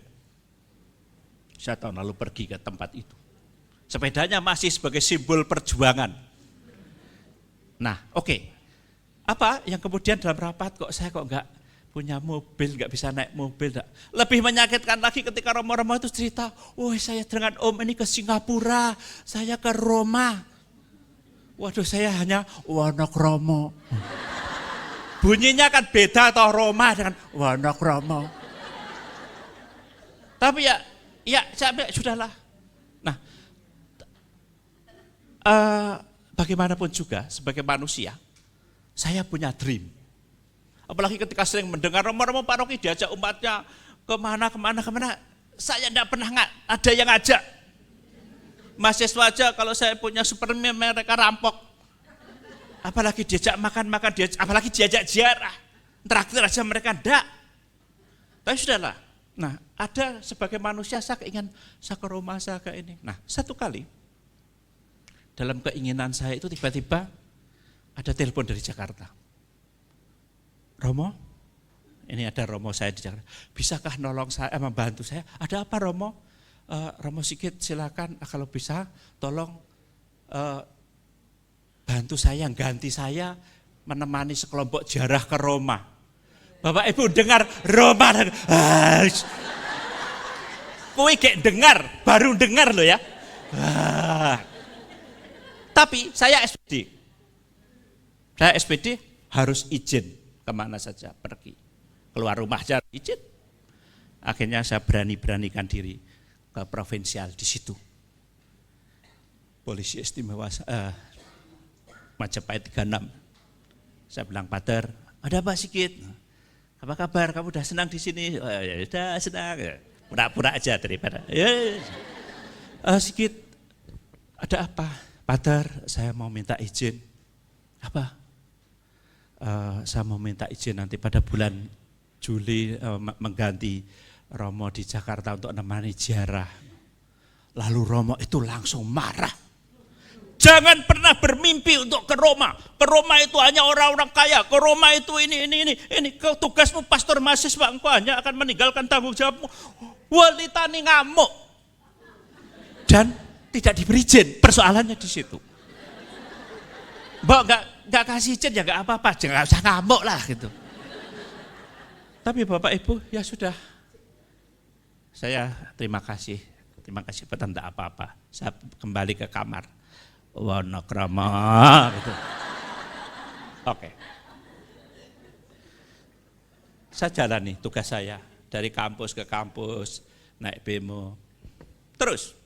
Saya tahun lalu pergi ke tempat itu. Sepedanya masih sebagai simbol perjuangan. Nah, oke. Apa yang kemudian dalam rapat kok saya enggak punya mobil, enggak bisa naik mobil. Enggak. Lebih menyakitkan lagi ketika romo-romo itu cerita, saya dengan Om ini ke Singapura, saya ke Roma. Waduh, saya hanya Wonokromo. Bunyinya kan beda toh, Roma dengan Wonokromo. Tapi ya saya sudahlah. Nah, bagaimanapun juga sebagai manusia, saya punya dream. Apalagi ketika sering mendengar romo-romo paroki diajak umatnya kemana, saya tidak pernah ada yang ngajak. Mahasiswa aja kalau saya punya Superman mereka rampok. Apalagi diajak makan, apalagi diajak ziarah. Terakhir aja mereka enggak. Tapi sudahlah. Nah, ada sebagai manusia saya keinginan saya ke Roma, saya ke ini. Nah, satu kali dalam keinginan saya itu tiba-tiba ada telepon dari Jakarta. Romo, ini ada Romo saya di Jakarta. Bisakah nolong saya, membantu saya? Ada apa Romo? Romo Sigit silakan kalau bisa tolong bantu saya, ganti saya menemani sekelompok ziarah ke Roma. Bapak Ibu dengar Roma, kowe kayak dengar, baru dengar loh ya. Tapi saya SPD harus izin kemana saja pergi. keluar rumah aja izin. Akhirnya saya berani-beranikan diri ke provinsial di situ. Polisi Istimewa Majapahit 36. Saya bilang, Pater, ada apa Sigit? Apa kabar? Kamu udah senang di sini? Oh, ya udah senang. Pura-pura aja daripada. Ya. Sigit, ada apa? Pater, saya mau minta izin. Apa? Saya mau minta izin nanti pada bulan Juli mengganti Romo di Jakarta untuk menemani ziarah. Lalu Romo itu langsung marah. Jangan pernah bermimpi untuk ke Roma. Ke Roma itu hanya orang-orang kaya. Ke Roma itu ini. Tugasmu pastor mahasiswa, engkau hanya akan meninggalkan tanggung jawabmu. Welitani ngamuk. Dan tidak diberi izin. Persoalannya di situ. Mbak nggak kasih izin ya nggak apa-apa, jangan usah ngamuk lah gitu. Tapi Bapak Ibu ya sudah, saya terima kasih Pak, tidak apa-apa. Saya kembali ke kamar, Wonokromo gitu. Oke. Saya jalani tugas saya dari kampus ke kampus, naik bemo, terus.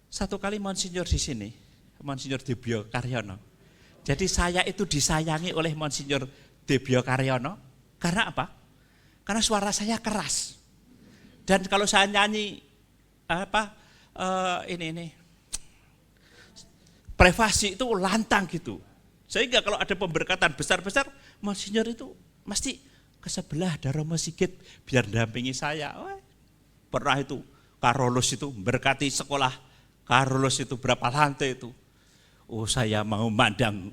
Satu kali Monsinyur di sini, Monsinyur Debyo Karyono. Jadi saya itu disayangi oleh Monsinyur Debyo Karyono karena apa? Karena suara saya keras. Dan kalau saya nyanyi privasi itu lantang gitu. Sehingga kalau ada pemberkatan besar-besar, Monsinyur itu mesti ke sebelah ada Romo Sigit biar dampingi saya. Pernah itu Karolus itu berkati sekolah Karolus itu berapa lantai itu. Oh saya mau mandang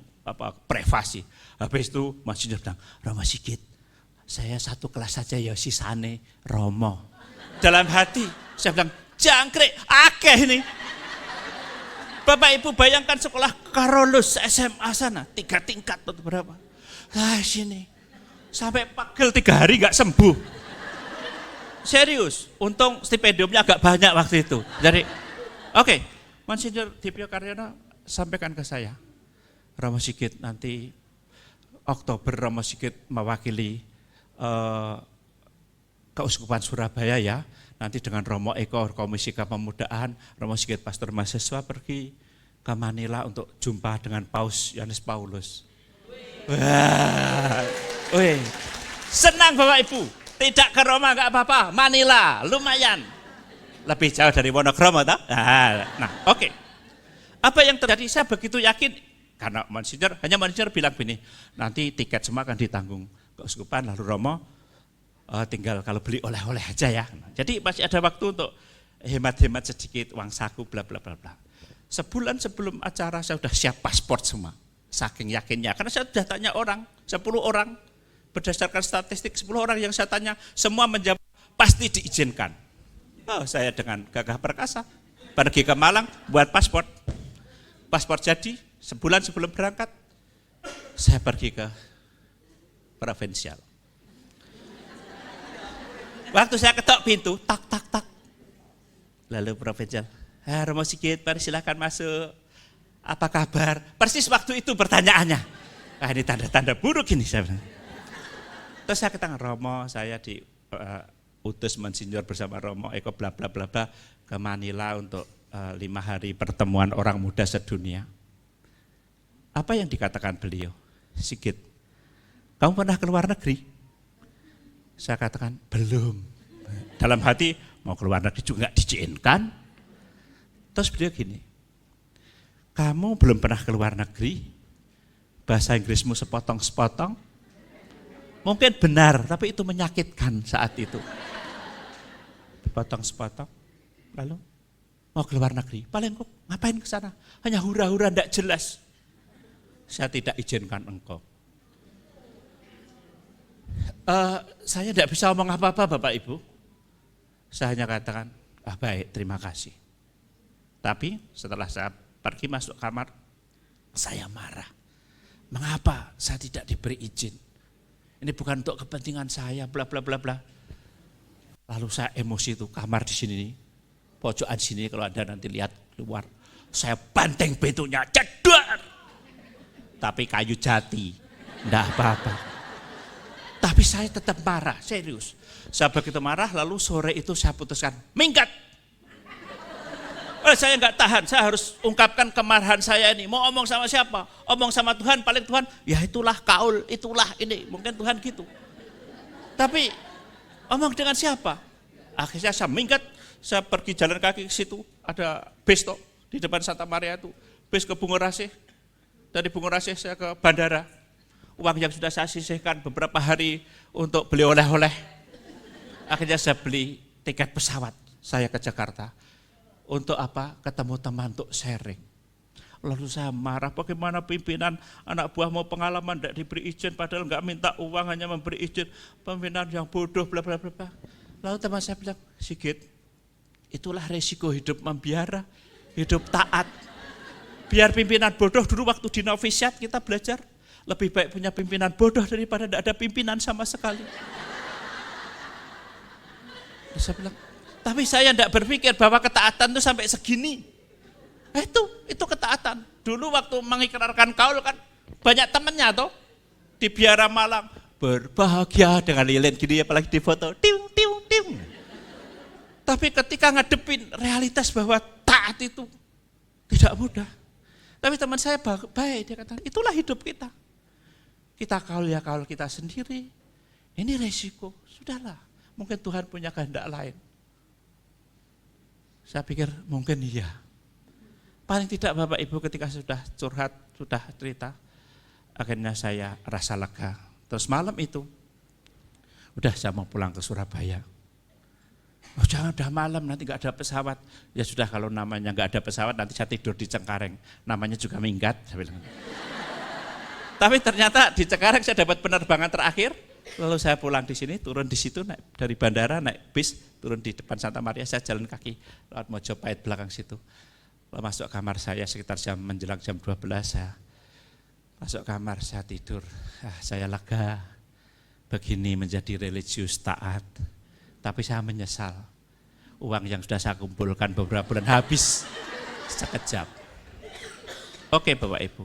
privasi. Habis itu Monsinyur bilang, Romo Sigit, saya satu kelas saja ya sisane Romo. Dalam hati saya bilang, jangkrik, akeh ini. Bapak Ibu bayangkan sekolah Karolus SMA sana, 3 tingkat atau berapa. Lah sini, sampai pagel 3 hari gak sembuh. Serius, untung stipendiumnya agak banyak waktu itu. Jadi, oke, Monsinyur Debyo Karyono sampaikan ke saya, Romo Sigit nanti Oktober Romo Sigit mewakili Keuskupan Surabaya ya. Nanti dengan Romo Eko Komisi Kepemudaan, Romo Sigit Pastor Mahasiswa pergi ke Manila untuk jumpa dengan Paus Yohanes Paulus. Wah, senang Bapak Ibu. Tidak ke Roma enggak apa-apa, Manila lumayan. Lebih jauh dari Wonokromo toh? Nah, oke. Apa yang terjadi? Saya begitu yakin karena Monsinyur bilang begini, nanti tiket semua akan ditanggung keuskupan, lalu Romo tinggal kalau beli oleh-oleh aja ya. Jadi masih ada waktu untuk hemat-hemat sedikit uang saku bla bla bla bla. Sebulan sebelum acara saya sudah siap paspor semua. Saking yakinnya karena saya sudah tanya orang, 10 orang. Berdasarkan statistik 10 orang yang saya tanya semua menjawab pasti diizinkan. Oh, saya dengan gagah perkasa pergi ke Malang buat paspor. Paspor jadi sebulan sebelum berangkat saya pergi ke provinsial. Waktu saya ketok pintu, tak. Lalu provinsial, Romo Sigit, mari silakan masuk. Apa kabar? Persis waktu itu pertanyaannya. Ini tanda-tanda buruk ini saya bilang. Terus saya katakan, Romo, saya diutus Monsinyur bersama Romo Eko bla bla bla bla ke Manila untuk 5 hari pertemuan orang muda sedunia. Apa yang dikatakan beliau? Sigit, kamu pernah ke luar negeri? Saya katakan, belum. Dalam hati, mau keluar negeri juga nggak diizinkan. Terus beliau gini, kamu belum pernah keluar negeri, bahasa Inggrismu sepotong-sepotong, mungkin benar, tapi itu menyakitkan saat itu. Sepotong-sepotong, lalu mau keluar negeri, paling kok ngapain ke sana? Hanya hura-hura nggak jelas. Saya tidak izinkan engkau. Saya tidak bisa ngomong apa-apa Bapak Ibu. Saya hanya katakan, baik, terima kasih. Tapi setelah saya pergi masuk kamar, saya marah. Mengapa saya tidak diberi izin? Ini bukan untuk kepentingan saya, bla bla bla bla. Lalu saya emosi itu, kamar di sini, pojokan sini kalau Anda nanti lihat keluar, saya banteng pintunya, cedar. Tapi kayu jati, enggak apa-apa. Tapi saya tetap marah, serius. Saya begitu marah, lalu sore itu saya putuskan, minggat. Saya nggak tahan, saya harus ungkapkan kemarahan saya ini. Mau omong sama siapa? Omong sama Tuhan, paling Tuhan, ya itulah kaul, itulah ini. Mungkin Tuhan gitu. Tapi omong dengan siapa? Akhirnya saya minggat, saya pergi jalan kaki ke situ. Ada bis toh, di depan Santa Maria itu. Bis ke Bungurasih. Dari Bungurasih saya ke bandara. Uang yang sudah saya sisihkan beberapa hari untuk beli oleh-oleh. Akhirnya saya beli tiket pesawat saya ke Jakarta. Untuk apa? Ketemu teman untuk sharing. Lalu saya marah, bagaimana pimpinan anak buah mau pengalaman tidak diberi izin, padahal nggak minta uang, hanya memberi izin. Pimpinan yang bodoh, bla bla bla. Lalu teman saya bilang, Sigit, itulah resiko hidup membiara, hidup taat. Biar pimpinan bodoh, dulu waktu di novisiat kita belajar, lebih baik punya pimpinan bodoh daripada tidak ada pimpinan sama sekali. Saya bilang, tapi saya tidak berpikir bahwa ketaatan itu sampai segini. Itu ketaatan. Dulu waktu mengikrarkan kaul kan banyak temannya toh di biara Malang, berbahagia dengan lilin gini, apalagi di foto, tiung tiung tiung. Tapi ketika ngadepin realitas bahwa taat itu tidak mudah. Tapi teman saya baik, dia kata, itulah hidup kita. Kita kaul ya kaul kita sendiri. Ini resiko, sudahlah. Mungkin Tuhan punya kehendak lain. Saya pikir mungkin iya. Paling tidak Bapak Ibu ketika sudah curhat, sudah cerita, akhirnya saya rasa lega. Terus malam itu, udah saya mau pulang ke Surabaya. Oh jangan udah malam, nanti gak ada pesawat. Ya sudah kalau namanya gak ada pesawat, nanti saya tidur di Cengkareng. Namanya juga minggat, saya bilang. Tapi ternyata di Cengkareng saya dapat penerbangan terakhir. Lalu saya pulang di sini, turun di situ, naik dari bandara, naik bis, turun di depan Santa Maria, saya jalan kaki lewat Mojopahit belakang situ. Lalu masuk kamar saya sekitar menjelang jam 12, saya masuk kamar, saya tidur. Saya lega, begini menjadi religius taat. Tapi saya menyesal, uang yang sudah saya kumpulkan beberapa bulan habis sekejap. Oke Bapak Ibu,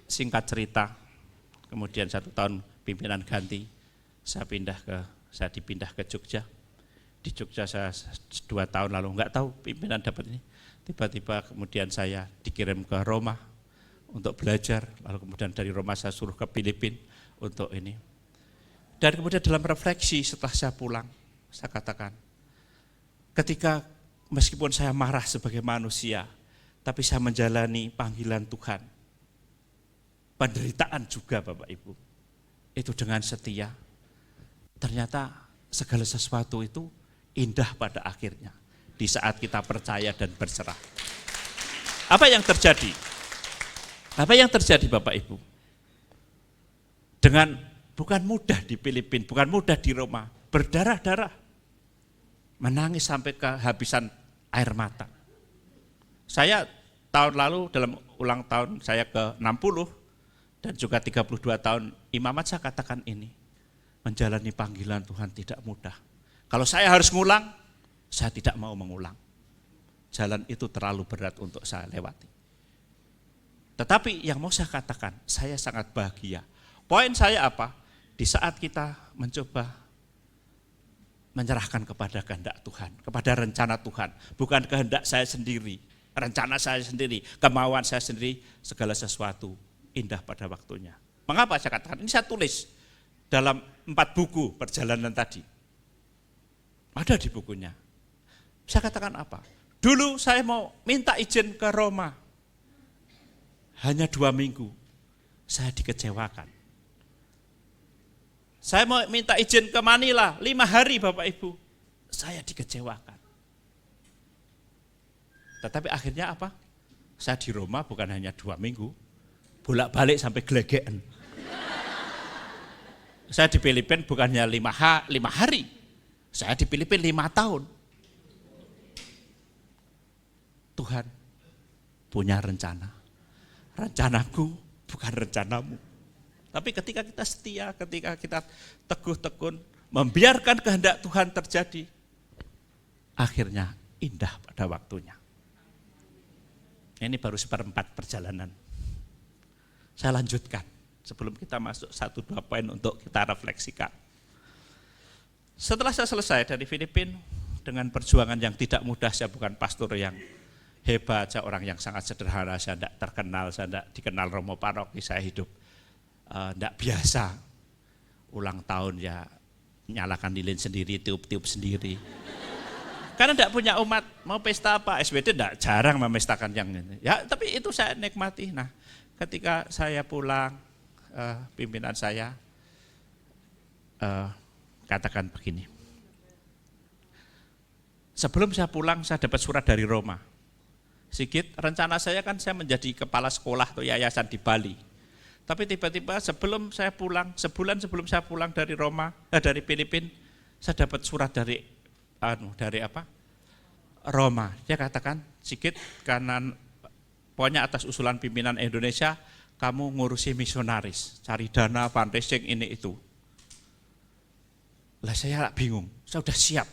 singkat cerita, kemudian 1 tahun pimpinan ganti, saya dipindah ke Jogja. Di Jogja saya 2 tahun lalu, nggak tahu pimpinan dapat ini. Tiba-tiba kemudian saya dikirim ke Roma untuk belajar, lalu kemudian dari Roma saya suruh ke Filipina untuk ini. Dan kemudian dalam refleksi setelah saya pulang, saya katakan, ketika meskipun saya marah sebagai manusia, tapi saya menjalani panggilan Tuhan, penderitaan juga Bapak Ibu, itu dengan setia, ternyata segala sesuatu itu indah pada akhirnya, di saat kita percaya dan berserah. Apa yang terjadi? Apa yang terjadi Bapak Ibu? Dengan bukan mudah di Filipina, bukan mudah di Roma, berdarah-darah, menangis sampai kehabisan air mata. Saya tahun lalu dalam ulang tahun saya ke-60 dan juga 32 tahun imamat, saya katakan ini, menjalani panggilan Tuhan tidak mudah. Kalau saya harus ngulang, saya tidak mau mengulang. Jalan itu terlalu berat untuk saya lewati. Tetapi yang mau saya katakan, saya sangat bahagia. Poin saya apa? Di saat kita mencoba menyerahkan kepada kehendak Tuhan, kepada rencana Tuhan, bukan kehendak saya sendiri, rencana saya sendiri, kemauan saya sendiri, segala sesuatu indah pada waktunya. Mengapa saya katakan? Ini saya tulis dalam 4 buku perjalanan tadi. Ada di bukunya. Saya katakan apa? Dulu saya mau minta izin ke Roma. Hanya 2 minggu. Saya dikecewakan. Saya mau minta izin ke Manila 5 hari Bapak Ibu. Saya dikecewakan. Tetapi akhirnya apa? Saya di Roma bukan hanya 2 minggu. Bolak-balik sampai gelegean. Saya di Filipina bukannya 5 hari. Saya di Filipina 5 tahun. Tuhan punya rencana. Rencanaku bukan rencanamu. Tapi ketika kita setia, ketika kita teguh tekun, membiarkan kehendak Tuhan terjadi, akhirnya indah pada waktunya. Ini baru 1/4 perjalanan. Saya lanjutkan. sebelum kita masuk 1-2 poin untuk kita refleksikan. Setelah saya selesai dari Filipina dengan perjuangan yang tidak mudah, saya bukan pastor yang hebat, saya orang yang sangat sederhana, saya tidak terkenal, saya tidak dikenal Romo Paroki, saya hidup tidak biasa. Ulang tahun ya nyalakan lilin sendiri, tiup-tiup sendiri. Karena tidak punya umat, mau pesta apa, SBD tidak jarang memestakan yang ini. Ya, tapi itu saya nikmati. Nah, ketika saya pulang, pimpinan saya katakan begini. Sebelum saya pulang, saya dapat surat dari Roma. Sigit, rencana saya kan saya menjadi kepala sekolah atau yayasan di Bali. Tapi tiba-tiba sebelum saya pulang, sebulan sebelum saya pulang dari dari Filipina, saya dapat surat dari Roma. Dia katakan, Sigit, karena pokoknya atas usulan pimpinan Indonesia, kamu ngurusi misionaris, cari dana, fundraising, ini itu. Lah saya bingung, saya sudah siap.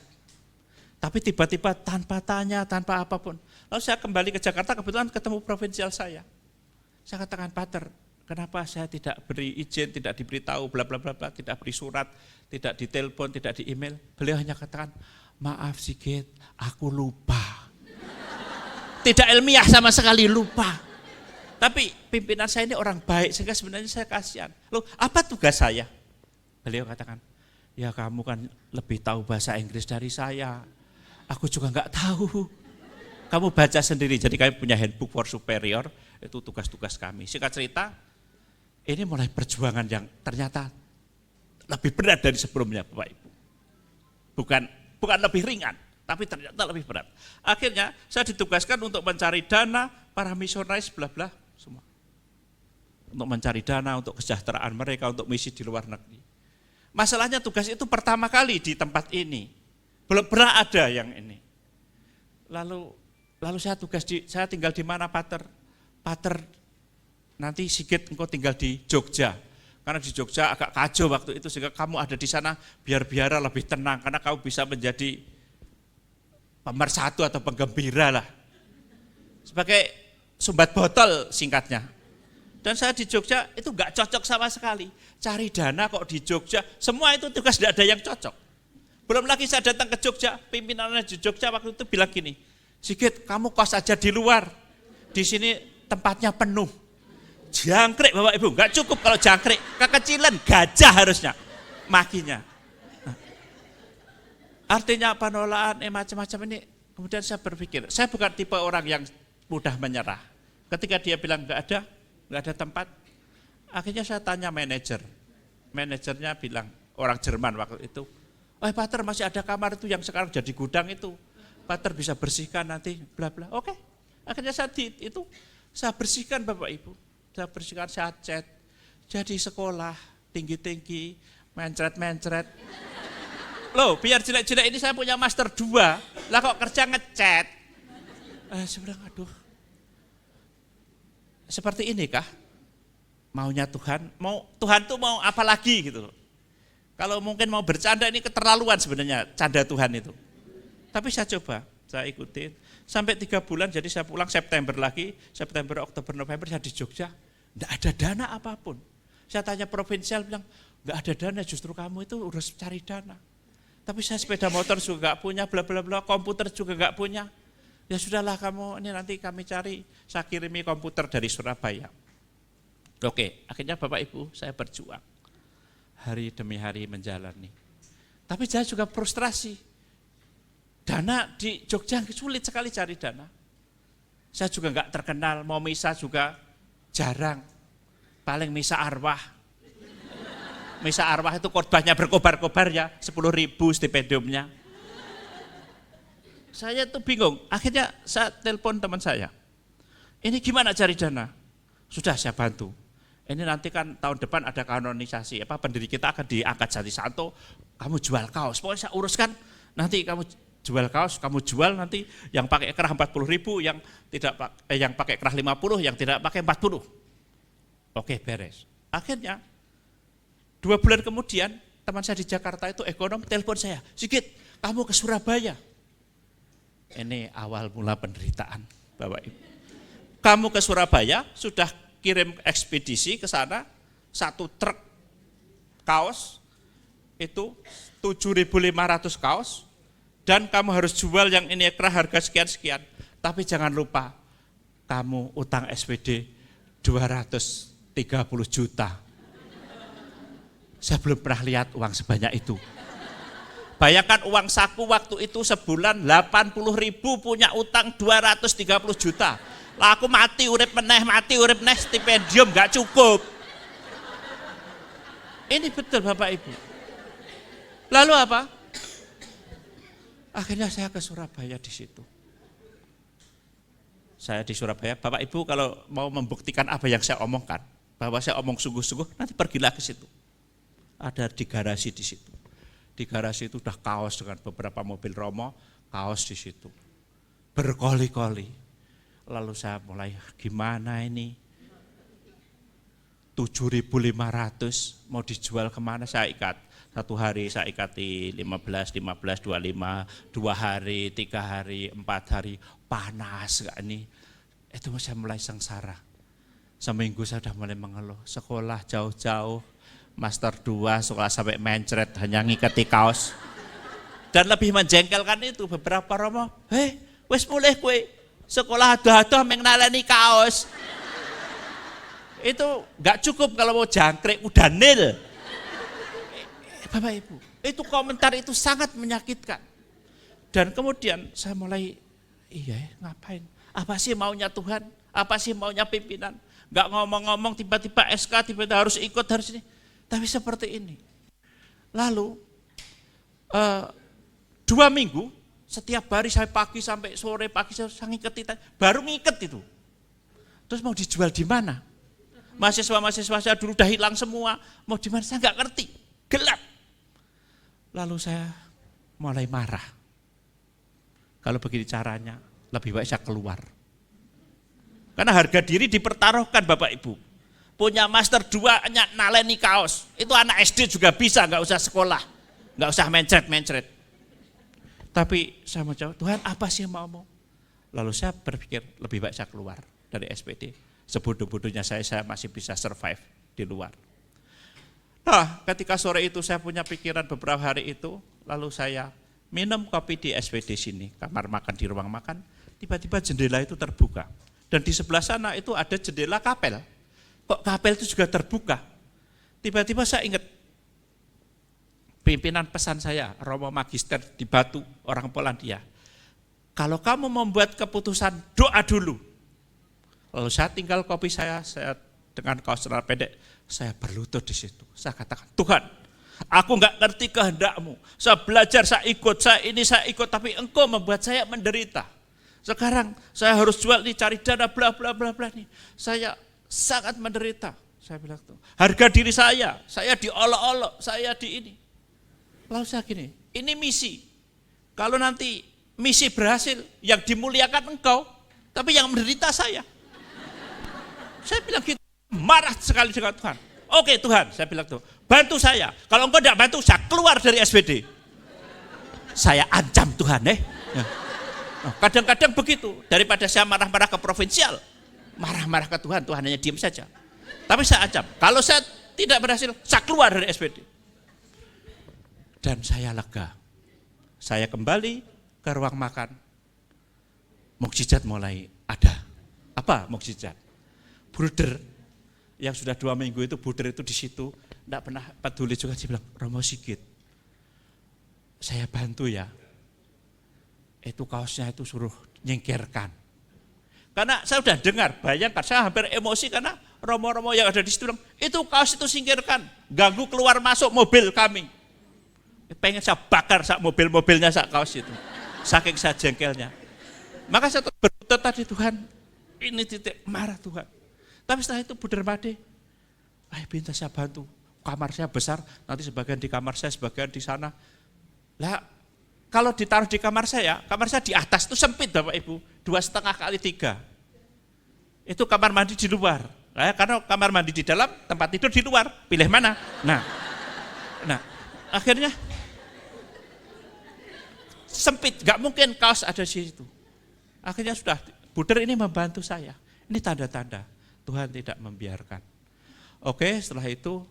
Tapi tiba-tiba tanpa tanya, tanpa apapun. Lalu saya kembali ke Jakarta, kebetulan ketemu provinsial saya. Saya katakan, Pater, kenapa saya tidak beri izin, tidak diberitahu, bla bla bla bla, tidak beri surat, tidak ditelepon, tidak di email. Beliau hanya katakan, maaf Sigit, aku lupa. Tidak ilmiah sama sekali, lupa. Tapi pimpinan saya ini orang baik, sehingga sebenarnya saya kasihan. Loh, apa tugas saya? Beliau katakan, ya kamu kan lebih tahu bahasa Inggris dari saya. Aku juga enggak tahu. Kamu baca sendiri, jadi kami punya handbook for superior, itu tugas-tugas kami. Singkat cerita, ini mulai perjuangan yang ternyata lebih berat dari sebelumnya, Bapak Ibu. Bukan lebih ringan, tapi ternyata lebih berat. Akhirnya saya ditugaskan untuk mencari dana para misionaris bla-bla semua. Untuk mencari dana untuk kesejahteraan mereka, untuk misi di luar negeri. Masalahnya tugas itu pertama kali di tempat ini. Belum pernah ada yang ini. Lalu saya tinggal di mana, Pater? Pater, nanti Sigit engkau tinggal di Jogja. Karena di Jogja agak kacau waktu itu, sehingga kamu ada di sana biar lebih tenang, karena kamu bisa menjadi pemersatu atau penggembira lah. Sebagai sumbat botol singkatnya. Dan saya di Jogja itu enggak cocok sama sekali. Cari dana kok di Jogja, semua itu tugas tidak ada yang cocok. Belum lagi saya datang ke Jogja, pimpinannya di Jogja waktu itu bilang gini, Sigit, kamu kos aja di luar, di sini tempatnya penuh. Jangkrik Bapak Ibu, enggak cukup kalau jangkrik, kekecilan gajah harusnya, makinya. Nah, artinya penolakan, macam-macam ini, kemudian saya berpikir, saya bukan tipe orang yang mudah menyerah. Ketika dia bilang enggak ada tempat, akhirnya saya tanya manajernya bilang, orang Jerman waktu itu, oh Pater masih ada kamar itu yang sekarang jadi gudang itu, Pater bisa bersihkan nanti, bla bla. Oke, akhirnya saya bersihkan Bapak Ibu, saya cat, jadi sekolah tinggi-tinggi, mencret. Loh, biar jelek-jelek ini saya punya master 2, lah kok kerja ngecat. Saya bilang, aduh, seperti ini kah maunya Tuhan? Tuhan tuh mau apa lagi gitu. Kalau mungkin mau bercanda ini keterlaluan sebenarnya canda Tuhan itu. Tapi saya coba, saya ikutin. Sampai 3 bulan, jadi saya pulang September lagi, September, Oktober, November saya di Jogja. Enggak ada dana apapun. Saya tanya provinsial, bilang, enggak ada dana, justru kamu itu harus cari dana. Tapi saya sepeda motor juga enggak punya, bla bla bla, komputer juga enggak punya. Ya sudahlah kamu, ini nanti kami cari, saya kirimi komputer dari Surabaya. Oke, akhirnya Bapak Ibu saya berjuang. Hari demi hari menjalani. Tapi saya juga frustrasi. Dana di Jogja sulit sekali cari dana. Saya juga enggak terkenal, mau misa juga jarang. Paling misa arwah. Misa arwah itu khotbahnya berkobar-kobar ya, 10.000 stipendiumnya. Saya tuh bingung, akhirnya saya telepon teman saya. Ini gimana cari dana? Sudah saya bantu. Ini nanti kan tahun depan ada kanonisasi, pendiri kita akan diangkat jadi santo, kamu jual kaos. Pokoknya saya uruskan, nanti kamu jual kaos, kamu jual nanti yang pakai kerah 40.000, yang pakai kerah 50, yang tidak pakai 40. Oke, beres. Akhirnya 2 bulan kemudian teman saya di Jakarta itu ekonom telepon saya, Sigit, kamu ke Surabaya. Ini awal mula penderitaan, Bapak Ibu. Kamu ke Surabaya, sudah kirim ekspedisi ke sana, satu truk kaos itu 7.500 kaos dan kamu harus jual yang ini ekstra harga sekian-sekian. Tapi jangan lupa kamu utang SPD 230 juta. Saya belum pernah lihat uang sebanyak itu. Bayangkan uang saku waktu itu sebulan 80.000 punya utang 230 juta. Lah aku mati urip meneh stipendium gak cukup. Ini betul Bapak Ibu. Lalu apa? Akhirnya saya ke Surabaya di situ. Saya di Surabaya, Bapak Ibu kalau mau membuktikan apa yang saya omongkan, bahwa saya omong sungguh-sungguh, nanti pergilah ke situ. Ada di garasi di situ. Di garasi itu udah kaos dengan beberapa mobil Romo, kaos di situ. Berkoli-koli. Lalu saya mulai, gimana ini? 7.500 mau dijual kemana? Saya ikat. Satu hari saya ikati 15, 25, 2 hari, 3 hari, 4 hari. Panas gak ini? Itu saya mulai sengsara. Seminggu saya sudah mulai mengeluh. Sekolah jauh-jauh, master 2, sekolah sampai mencret, hanya ngikati kaos. Dan lebih menjengkelkan itu beberapa Romo, wis mulai kue sekolah ado-ado mengenalani kaos. Itu nggak cukup kalau mau jangkrik udah nil. Bapak Ibu, itu komentar itu sangat menyakitkan. Dan kemudian saya mulai, ngapain? Apa sih maunya Tuhan? Apa sih maunya pimpinan? Nggak ngomong-ngomong tiba-tiba SK, tiba-tiba harus ikut, harus ini. Tapi seperti ini. Lalu 2 minggu, setiap hari saya pagi sampai sore, pagi saya ngiket, baru ngiket itu. Terus mau dijual di mana? Mahasiswa-mahasiswa saya dulu udah hilang semua, mau di mana saya nggak ngerti, gelap. Lalu saya mulai marah. Kalau begini caranya, lebih baik saya keluar. Karena harga diri dipertaruhkan Bapak Ibu. Punya master 2 naleni kaos, itu anak SD juga bisa, nggak usah sekolah, nggak usah mencret. Tapi saya mau jawab, Tuhan apa sih yang mau? Lalu saya berpikir lebih baik saya keluar dari SPD. Sebodoh-bodohnya saya masih bisa survive di luar. Nah, ketika sore itu saya punya pikiran beberapa hari itu, lalu saya minum kopi di SPD sini, kamar makan di ruang makan, tiba-tiba jendela itu terbuka. Dan di sebelah sana itu ada jendela kapel. Kok kapel itu juga terbuka? Tiba-tiba saya ingat, pimpinan pesan saya, Romo Magister di Batu, orang Polandia. Kalau kamu membuat keputusan, doa dulu. Lalu saya tinggal kopi saya dengan kaos celana pendek, saya berlutut di situ. Saya katakan, Tuhan, aku nggak ngerti kehendakmu. Saya belajar, saya ikut, tapi engkau membuat saya menderita. Sekarang saya harus jual nih, cari dana, bla bla bla bla nih. Saya sangat menderita. Saya bilang tuh, harga diri saya diolok-olok, saya di ini. Lalu saya gini, ini misi. Kalau nanti misi berhasil, yang dimuliakan engkau, tapi yang menderita saya. Saya bilang gitu, marah sekali dengan Tuhan. Oke Tuhan, saya bilang tuh, bantu saya. Kalau engkau tidak bantu, saya keluar dari SPD. Saya ancam Tuhan, Kadang-kadang begitu, daripada saya marah-marah ke provinsial, marah-marah ke Tuhan, Tuhan hanya diam saja. Tapi saya ancam, kalau saya tidak berhasil, saya keluar dari SPD. Dan saya lega. Saya kembali ke ruang makan. Mukjizat mulai ada. Apa mukjizat? Bruder yang sudah 2 minggu itu, bruder itu di situ, tidak pernah peduli juga, dia bilang, Romo Sigit, saya bantu ya. Itu kaosnya itu suruh nyingkirkan. Karena saya sudah dengar, bayangkan saya hampir emosi karena Romo-Romo yang ada di situ bilang, itu kaos itu singkirkan, ganggu keluar masuk mobil kami. Pengen saya bakar mobil-mobilnya kaos itu. Saking saya jengkelnya. Maka saya berlutut tadi, Tuhan, ini titik marah Tuhan. Tapi setelah itu Buder Made, minta saya bantu. Kamar saya besar, nanti sebagian di kamar saya, sebagian di sana. Lah, kalau ditaruh di kamar saya di atas itu sempit Bapak Ibu, 2,5 kali 3. Itu kamar mandi di luar. Nah, karena kamar mandi di dalam, tempat tidur di luar, pilih mana? Nah, akhirnya sempit, gak mungkin kaos ada di situ. Akhirnya sudah, Buder ini membantu saya. Ini tanda-tanda Tuhan tidak membiarkan. Oke, setelah itu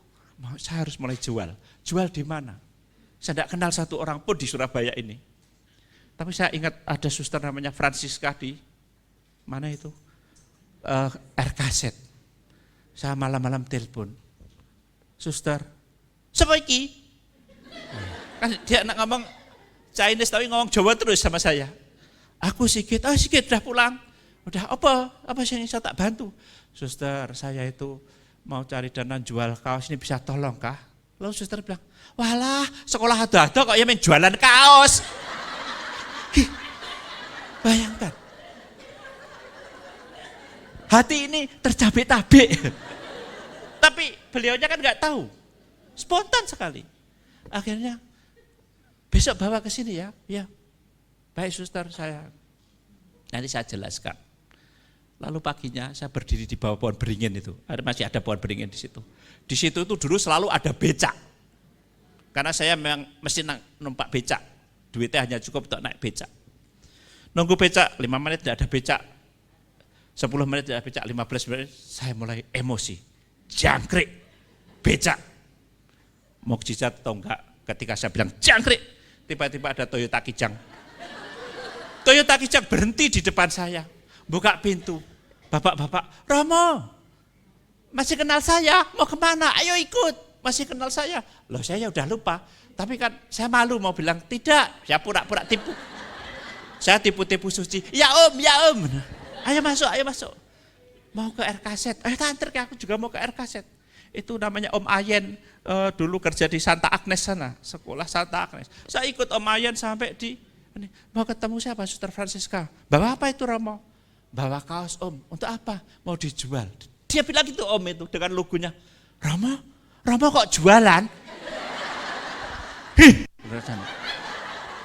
saya harus mulai jual. Jual di mana? Saya tidak kenal satu orang pun di Surabaya ini. Tapi saya ingat ada suster namanya Francisca di mana itu? RKZ. Saya malam-malam telepon. Suster, siapa iki? Kan dia nak ngomong Chinese tapi ngomong Jawa terus sama saya. Aku Sigit, Sigit udah pulang. Udah apa sih yang bisa tak bantu? Suster, saya itu mau cari dana jual kaos, ini bisa tolong kah? Lalu suster bilang, walah sekolah ada kok ya main jualan kaos. Bayangkan. Hati ini tercabik-tabik. Tapi beliaunya kan nggak tahu. Spontan sekali. Akhirnya besok bawa ke sini ya. Ya. Baik suster, nanti saya jelaskan. Lalu paginya saya berdiri di bawah pohon beringin itu. Masih ada pohon beringin di situ. Di situ itu dulu selalu ada becak. Karena saya memang mesti numpak becak. Duitnya hanya cukup untuk naik becak. Nunggu becak, 5 menit tidak ada becak. 10 menit tidak ada becak, 15 menit saya mulai emosi. Jangkrik, becak. Mukjizat atau enggak, ketika saya bilang jangkrik, tiba-tiba ada Toyota Kijang. Toyota Kijang berhenti di depan saya. Buka pintu, bapak-bapak, Romo, masih kenal saya, mau kemana? Ayo ikut, masih kenal saya. Loh saya udah lupa, tapi kan saya malu mau bilang tidak, saya pura-pura tipu. Saya tipu-tipu suci, ya om, ayo masuk. Mau ke RKZ, tak antar ke aku juga mau ke RKZ. Itu namanya Om Ayen, dulu kerja di Santa Agnes sana, sekolah Santa Agnes. Saya ikut Om Ayen sampai di, mau ketemu siapa? Suster Francisca. Bawa apa itu Romo? Bawa kaos om, untuk apa? Mau dijual. Dia bilang gitu om itu dengan logonya. Romo kok jualan?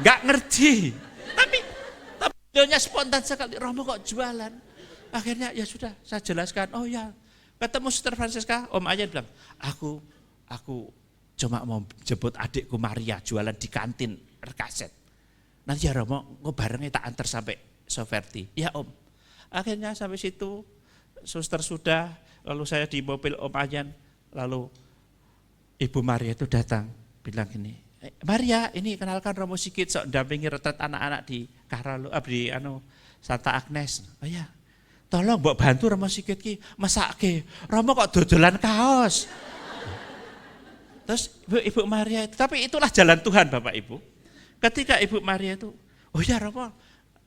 Nggak ngerti. Tapi videonya spontan sekali. Romo kok jualan? Akhirnya ya sudah, saya jelaskan. Oh ya, ketemu Suster Francisca, Om Ayen bilang, aku cuma mau jemput adikku Maria jualan di kantin RKZ. Nanti ya Romo, barengnya tak antar sampai Soferti. Ya om. Akhirnya sampai situ, suster sudah, lalu saya di mobil Om Ayen, lalu Ibu Maria itu datang, bilang gini, Maria ini kenalkan Romo Sigit, sok dampingi retret anak-anak di Karalo, di Santa Agnes. Oh ya, tolong mbok bantu Romo Sigit ki masake. Romo kok dodolan kaos. Terus Ibu Maria itu, tapi itulah jalan Tuhan Bapak Ibu. Ketika Ibu Maria itu, oh ya Romo,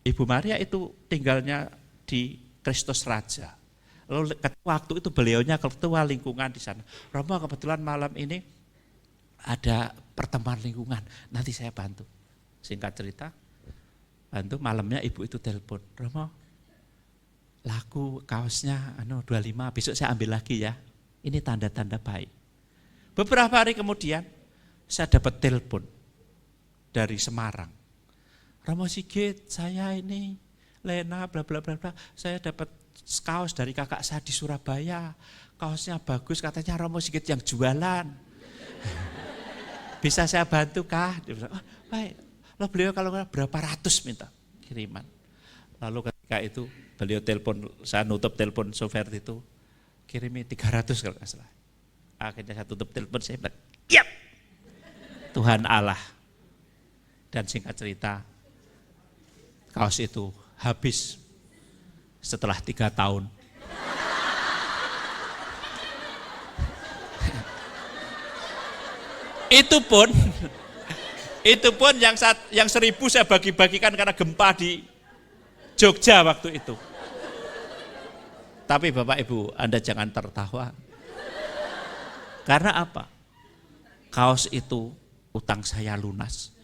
Ibu Maria itu tinggalnya di Kristus Raja. Lalu waktu itu beliaunya ketua lingkungan di sana. Romo kebetulan malam ini ada pertemuan lingkungan, nanti saya bantu. Singkat cerita, bantu malamnya ibu itu telepon, Romo, laku kaosnya 25, besok saya ambil lagi ya. Ini tanda-tanda baik. Beberapa hari kemudian saya dapat telepon dari Semarang. Romo Sigit, saya ini Lena bla bla bla bla, saya dapat kaos dari kakak saya di Surabaya. Kaosnya bagus, katanya Romo Sigit yang jualan. Bisa saya bantu kah? Dia bilang, oh, baik. Lalu beliau kalau berapa ratus minta kiriman. Lalu ketika itu beliau telepon, saya nutup telepon Soferti itu, kirimi 300 kalau nggak salah. Akhirnya saya tutup telepon, saya bilang, yap, Tuhan Allah. Dan singkat cerita, kaos itu habis setelah 3 tahun. Itu pun yang 1000 saya bagi-bagikan karena gempa di Jogja waktu itu. Tapi Bapak Ibu, Anda jangan tertawa. Karena apa? Kaos itu utang saya lunas.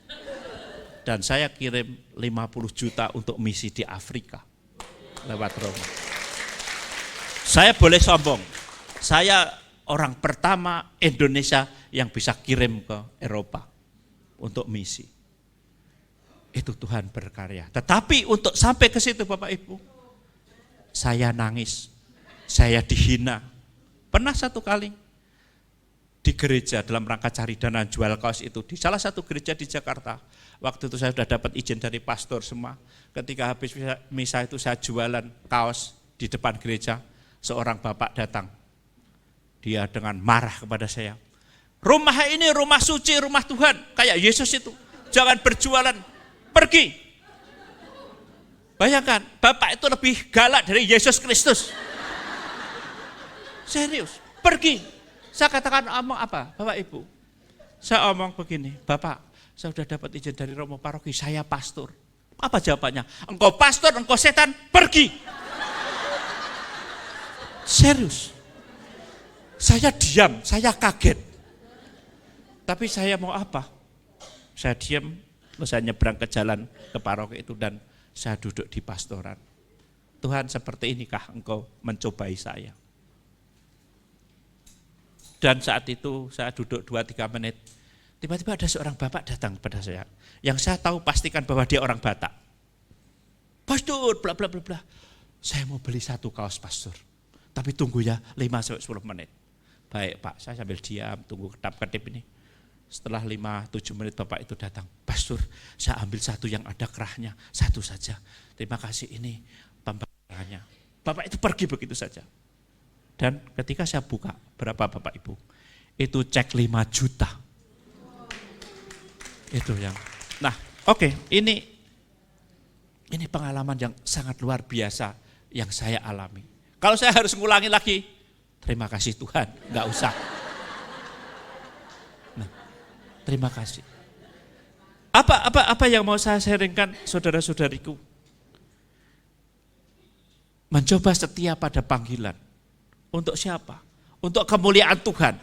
Dan saya kirim 50 juta untuk misi di Afrika lewat Romo. Saya boleh sombong, saya orang pertama Indonesia yang bisa kirim ke Eropa untuk misi. Itu Tuhan berkarya. Tetapi untuk sampai ke situ Bapak Ibu, saya nangis, saya dihina. Pernah satu kali di gereja dalam rangka cari dana jual kaos itu, di salah satu gereja di Jakarta. Waktu itu saya sudah dapat izin dari pastor semua. Ketika habis misa itu saya jualan kaos di depan gereja, seorang bapak datang. Dia dengan marah kepada saya. Rumah ini rumah suci, rumah Tuhan. Kayak Yesus itu. Jangan berjualan, pergi. Bayangkan, Bapak itu lebih galak dari Yesus Kristus. Serius, pergi. Saya katakan omong apa, Bapak Ibu? Saya omong begini, Bapak, saya sudah dapat izin dari Romo Paroki, saya pastor. Apa jawabannya? Engkau pastor, engkau setan, pergi. Serius. Saya diam, saya kaget. Tapi saya mau apa? Saya diam, saya nyebrang ke jalan ke paroki itu dan saya duduk di pastoran. Tuhan, seperti inikah engkau mencobai saya? Dan saat itu saya duduk 2-3 menit. Tiba-tiba ada seorang bapak datang kepada saya. Yang saya tahu pastikan bahwa dia orang Batak. Pastor, bla bla bla bla. Saya mau beli 1 kaos pastor. Tapi tunggu ya 5-10 menit. Baik Pak, saya sambil diam, tunggu kedap-kedip ini. Setelah 5-7 menit Bapak itu datang. Pastor, saya ambil 1 yang ada kerahnya, 1 saja. Terima kasih, ini pembayarannya. Bapak itu pergi begitu saja. Dan ketika saya buka, berapa Bapak Ibu? Itu cek 5 juta. Itu yang. Nah, oke, ini pengalaman yang sangat luar biasa yang saya alami. Kalau saya harus ngulangi lagi, terima kasih Tuhan, enggak usah. Nah, terima kasih. Apa yang mau saya sharingkan saudara-saudariku? Mencoba setia pada panggilan. Untuk siapa? Untuk kemuliaan Tuhan.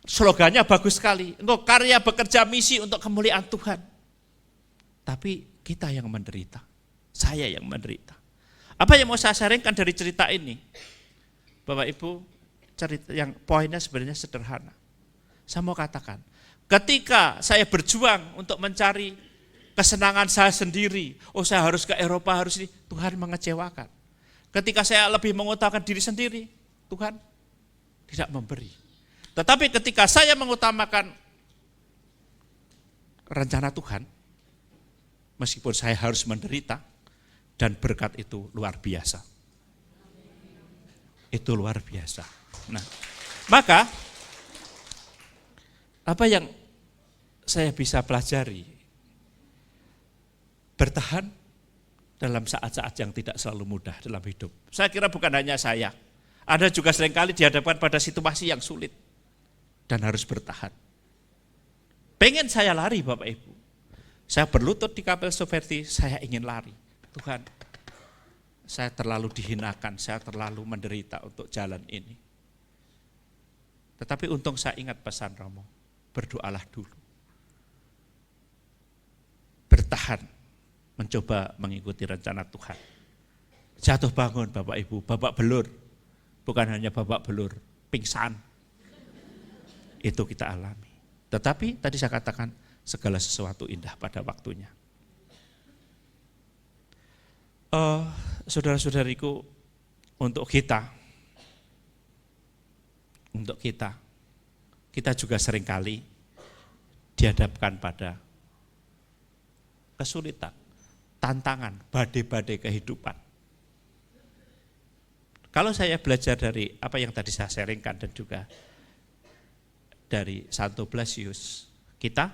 Slogannya bagus sekali. Engkau karya bekerja misi untuk kemuliaan Tuhan. Tapi kita yang menderita. Saya yang menderita. Apa yang mau saya sharingkan dari cerita ini? Bapak Ibu, cerita yang poinnya sebenarnya sederhana. Saya mau katakan, ketika saya berjuang untuk mencari kesenangan saya sendiri, saya harus ke Eropa, harus ini, Tuhan mengecewakan. Ketika saya lebih mengutamakan diri sendiri, Tuhan tidak memberi. Tetapi ketika saya mengutamakan rencana Tuhan, meskipun saya harus menderita, dan berkat itu luar biasa. Itu luar biasa. Nah, maka apa yang saya bisa pelajari? Bertahan dalam saat-saat yang tidak selalu mudah dalam hidup. Saya kira bukan hanya saya. Anda juga seringkali dihadapkan pada situasi yang sulit dan harus bertahan. Pengen saya lari Bapak Ibu. Saya berlutut di kapel Soferti, saya ingin lari. Tuhan, saya terlalu dihinakan, saya terlalu menderita untuk jalan ini. Tetapi untung saya ingat pesan Romo, berdoalah dulu. Bertahan, mencoba mengikuti rencana Tuhan. Jatuh bangun Bapak Ibu, babak belur. Bukan hanya babak belur, pingsan. Itu kita alami. Tetapi tadi saya katakan, segala sesuatu indah pada waktunya. Saudara-saudariku, untuk kita juga seringkali dihadapkan pada kesulitan, tantangan, badai-badai kehidupan. Kalau saya belajar dari apa yang tadi saya sharingkan dan juga dari Santo Blasius, kita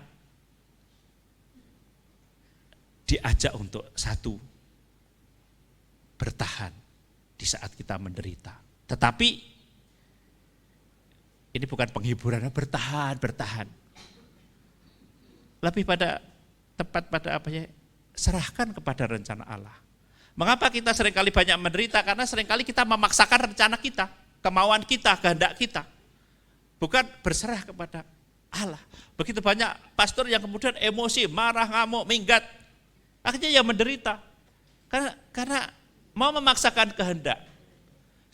diajak untuk satu, bertahan di saat kita menderita. Tetapi ini bukan penghiburan, bertahan. Lebih tepat pada apa ya? Serahkan kepada rencana Allah. Mengapa kita seringkali banyak menderita? Karena seringkali kita memaksakan rencana kita, kemauan kita, kehendak kita. Bukan berserah kepada Allah. Begitu banyak pastor yang kemudian emosi, marah, ngamuk, minggat. Akhirnya yang menderita. Karena mau memaksakan kehendak.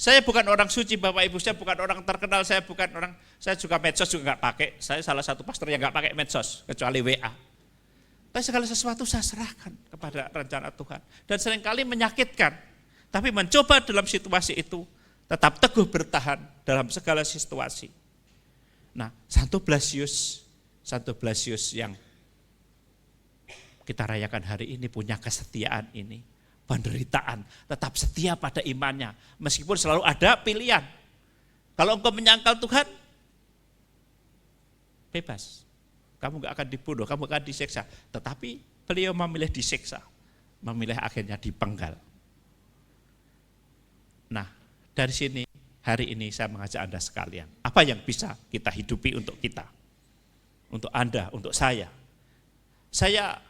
Saya bukan orang suci Bapak Ibu, saya bukan orang terkenal, saya juga medsos juga nggak pakai. Saya salah satu pastor yang nggak pakai medsos, kecuali WA. Tapi segala sesuatu saya serahkan kepada rencana Tuhan. Dan seringkali menyakitkan. Tapi mencoba dalam situasi itu, tetap teguh bertahan dalam segala situasi. Nah, Santo Blasius yang kita rayakan hari ini punya kesetiaan ini. penderitaan, tetap setia pada imannya. Meskipun selalu ada pilihan. Kalau engkau menyangkal Tuhan, bebas. Kamu gak akan dibunuh, kamu akan disiksa. Tetapi beliau memilih disiksa, memilih akhirnya dipenggal. Nah, dari sini hari ini saya mengajak Anda sekalian, apa yang bisa kita hidupi untuk kita? Untuk Anda, untuk saya. Saya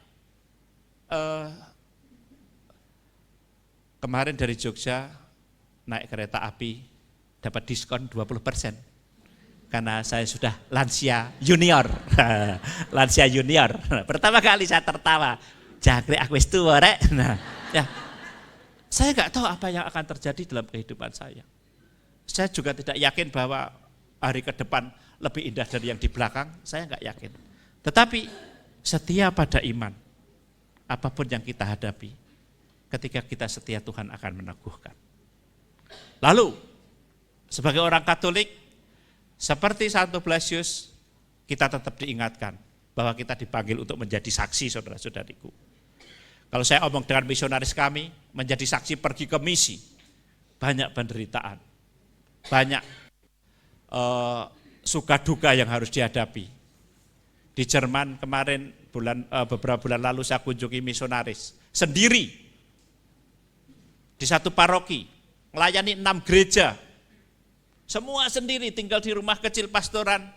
kemarin dari Jogja naik kereta api dapat diskon 20%. Karena saya sudah lansia junior. Lansia junior. Pertama kali saya tertawa. Jangkrik aku wis tuwa rek. Nah, ya. Saya nggak tahu apa yang akan terjadi dalam kehidupan saya. Saya juga tidak yakin bahwa hari ke depan lebih indah dari yang di belakang, saya nggak yakin. Tetapi setia pada iman, apapun yang kita hadapi, ketika kita setia Tuhan akan meneguhkan. Lalu, sebagai orang Katolik, seperti Santo Blasius, kita tetap diingatkan bahwa kita dipanggil untuk menjadi saksi, saudara-saudariku. Kalau saya omong dengan misionaris kami, menjadi saksi pergi ke misi, banyak penderitaan, banyak suka duka yang harus dihadapi. Di Jerman kemarin beberapa bulan lalu saya kunjungi misionaris sendiri di satu paroki, melayani 6 gereja, semua sendiri, tinggal di rumah kecil pastoran,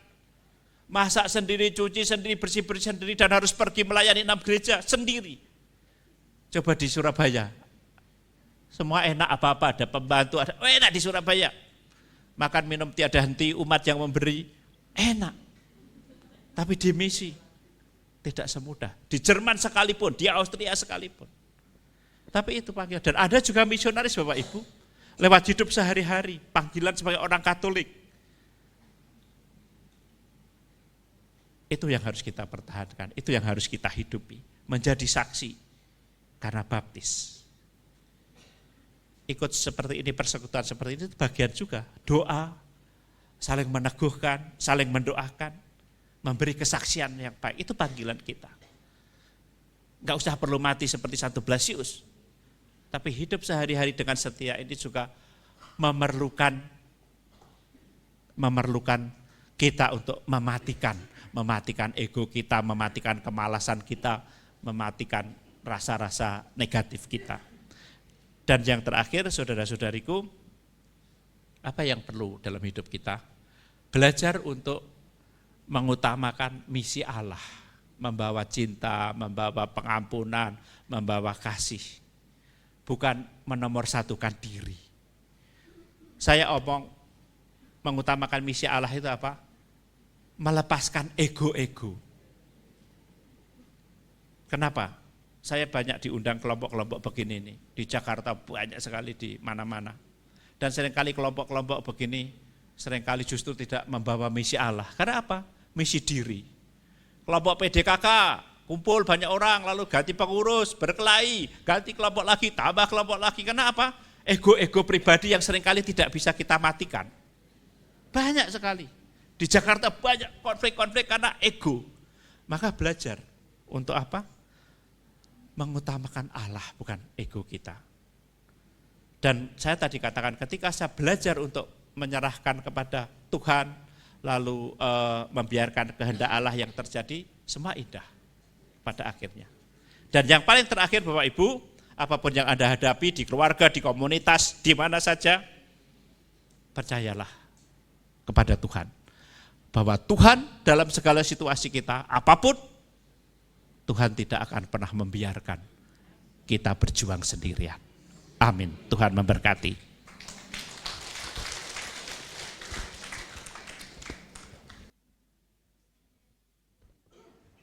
masak sendiri, cuci sendiri, bersih-bersih sendiri, dan harus pergi melayani 6 gereja sendiri. Coba di Surabaya, semua enak apa-apa, ada pembantu, ada enak di Surabaya. Makan minum tiada henti, umat yang memberi, enak. Tapi di misi, tidak semudah. Di Jerman sekalipun, di Austria sekalipun. Tapi itu panggilan. Dan ada juga misionaris Bapak Ibu, lewat hidup sehari-hari, panggilan sebagai orang Katolik. Itu yang harus kita pertahankan, itu yang harus kita hidupi. Menjadi saksi, karena baptis. Ikut seperti ini, persekutuan seperti ini, bagian juga. Doa, saling meneguhkan, saling mendoakan, memberi kesaksian yang baik, itu panggilan kita. Enggak usah perlu mati seperti Santo Blasius, tapi hidup sehari-hari dengan setia ini juga memerlukan kita untuk mematikan ego kita, mematikan kemalasan kita, mematikan rasa-rasa negatif kita. Dan yang terakhir, saudara-saudariku, apa yang perlu dalam hidup kita? Belajar untuk mengutamakan misi Allah, membawa cinta, membawa pengampunan, membawa kasih. Bukan menomorsatukan diri. Saya omong mengutamakan misi Allah itu apa? Melepaskan ego-ego. Kenapa? Saya banyak diundang kelompok-kelompok begini nih. Di Jakarta banyak sekali di mana-mana. Dan seringkali kelompok-kelompok begini, seringkali justru tidak membawa misi Allah. Karena apa? Misi diri. Kelompok PDKK, kumpul banyak orang, lalu ganti pengurus, berkelahi, ganti kelompok lagi, tambah kelompok lagi. Karena apa? Ego-ego pribadi yang seringkali tidak bisa kita matikan. Banyak sekali. Di Jakarta banyak konflik-konflik karena ego. Maka belajar untuk apa? Mengutamakan Allah, bukan ego kita. Dan saya tadi katakan, ketika saya belajar untuk menyerahkan kepada Tuhan, lalu membiarkan kehendak Allah yang terjadi, semua indah pada akhirnya. Dan yang paling terakhir Bapak Ibu, apapun yang Anda hadapi di keluarga, di komunitas, di mana saja, percayalah kepada Tuhan. Bahwa Tuhan dalam segala situasi kita, apapun, Tuhan tidak akan pernah membiarkan kita berjuang sendirian. Amin. Tuhan memberkati.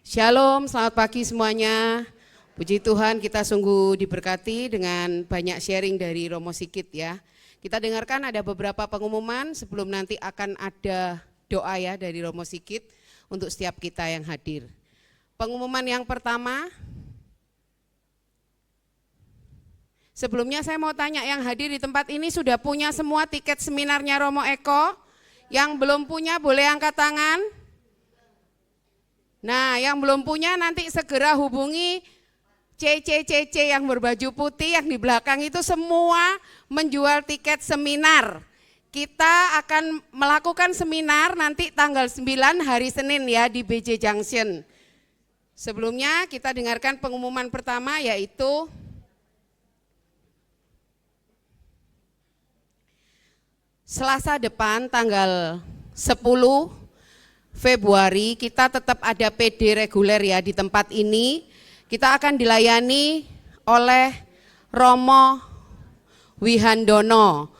Shalom, selamat pagi semuanya. Puji Tuhan, kita sungguh diberkati dengan banyak sharing dari Romo Sigit ya. Kita dengarkan ada beberapa pengumuman sebelum nanti akan ada doa ya dari Romo Sigit untuk setiap kita yang hadir. Pengumuman yang pertama, sebelumnya saya mau tanya, yang hadir di tempat ini sudah punya semua tiket seminarnya Romo Eko? Yang belum punya boleh angkat tangan? Nah, yang belum punya nanti segera hubungi CC yang berbaju putih yang di belakang itu semua menjual tiket seminar. Kita akan melakukan seminar nanti tanggal 9 hari Senin ya di BJ Junction. Sebelumnya kita dengarkan pengumuman pertama yaitu Selasa depan tanggal 10 Februari kita tetap ada PD reguler ya di tempat ini. Kita akan dilayani oleh Romo Wihandono.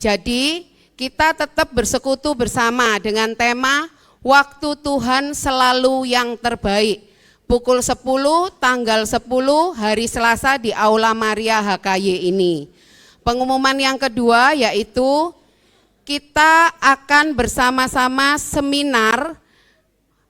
Jadi kita tetap bersekutu bersama dengan tema Waktu Tuhan Selalu Yang Terbaik. Pukul 10 tanggal 10 hari Selasa di Aula Maria HKY ini. Pengumuman yang kedua yaitu kita akan bersama-sama seminar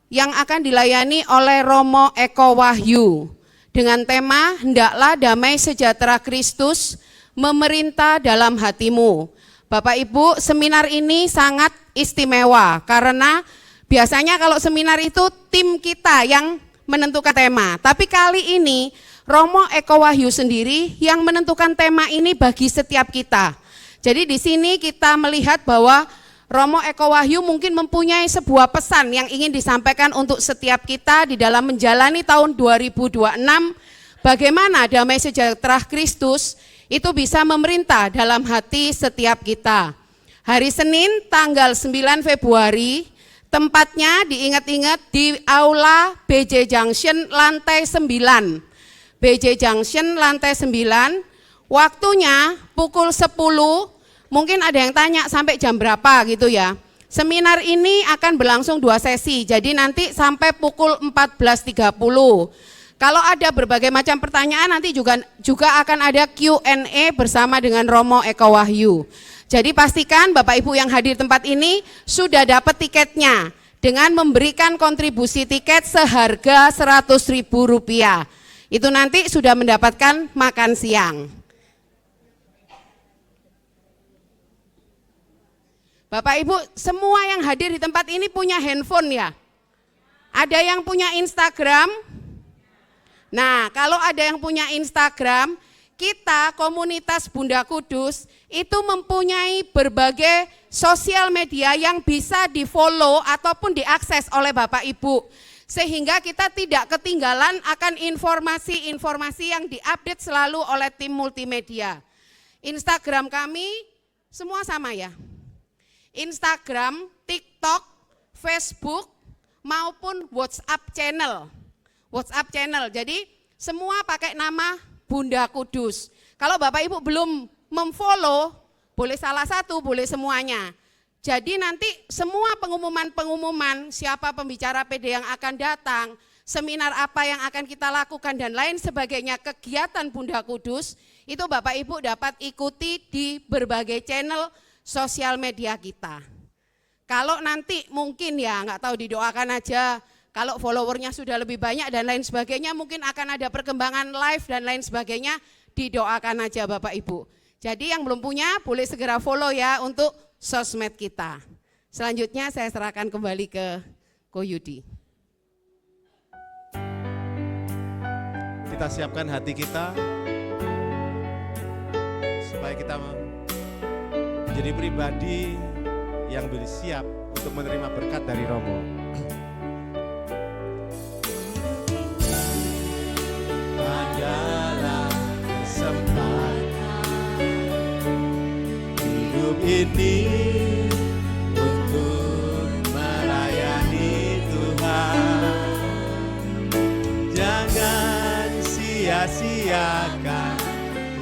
yang akan dilayani oleh Romo Eko Wahyu dengan tema Hendaklah Damai Sejahtera Kristus memerintah dalam hatimu. Bapak Ibu, seminar ini sangat istimewa karena biasanya kalau seminar itu tim kita yang menentukan tema. Tapi kali ini Romo Eko Wahyu sendiri yang menentukan tema ini bagi setiap kita. Jadi di sini kita melihat bahwa Romo Eko Wahyu mungkin mempunyai sebuah pesan yang ingin disampaikan untuk setiap kita di dalam menjalani tahun 2026. Bagaimana damai sejahtera Kristus itu bisa memerintah dalam hati setiap kita. Hari Senin tanggal 9 Februari, tempatnya diingat-ingat di Aula BJ Junction lantai 9. BJ Junction lantai 9, waktunya pukul 10, mungkin ada yang tanya sampai jam berapa gitu ya. Seminar ini akan berlangsung 2 sesi, jadi nanti sampai pukul 14.30. Kalau ada berbagai macam pertanyaan nanti juga akan ada Q&A bersama dengan Romo Eko Wahyu. Jadi pastikan Bapak Ibu yang hadir tempat ini sudah dapat tiketnya dengan memberikan kontribusi tiket seharga Rp100.000. Itu nanti sudah mendapatkan makan siang. Bapak Ibu semua yang hadir di tempat ini punya handphone ya? Ada yang punya Instagram? Nah, kalau ada yang punya Instagram, kita komunitas Bunda Kudus itu mempunyai berbagai sosial media yang bisa di-follow ataupun diakses oleh Bapak Ibu. Sehingga kita tidak ketinggalan akan informasi-informasi yang diupdate selalu oleh tim multimedia. Instagram kami semua sama ya. Instagram, TikTok, Facebook maupun WhatsApp channel. Jadi semua pakai nama Bunda Kudus. Kalau Bapak Ibu belum memfollow, boleh salah satu, boleh semuanya. Jadi nanti semua pengumuman siapa pembicara PD yang akan datang, seminar apa yang akan kita lakukan dan lain sebagainya, kegiatan Bunda Kudus, itu Bapak Ibu dapat ikuti di berbagai channel sosial media kita. Kalau nanti mungkin ya nggak tahu, didoakan aja. Kalau followernya sudah lebih banyak dan lain sebagainya, mungkin akan ada perkembangan live dan lain sebagainya, didoakan aja Bapak Ibu. Jadi yang belum punya boleh segera follow ya untuk sosmed kita. Selanjutnya saya serahkan kembali ke Ko Yudi. Kita siapkan hati kita supaya kita menjadi pribadi yang bersiap untuk menerima berkat dari Romo. Adalah kesempatan hidup ini untuk melayani Tuhan. Jangan sia-siakan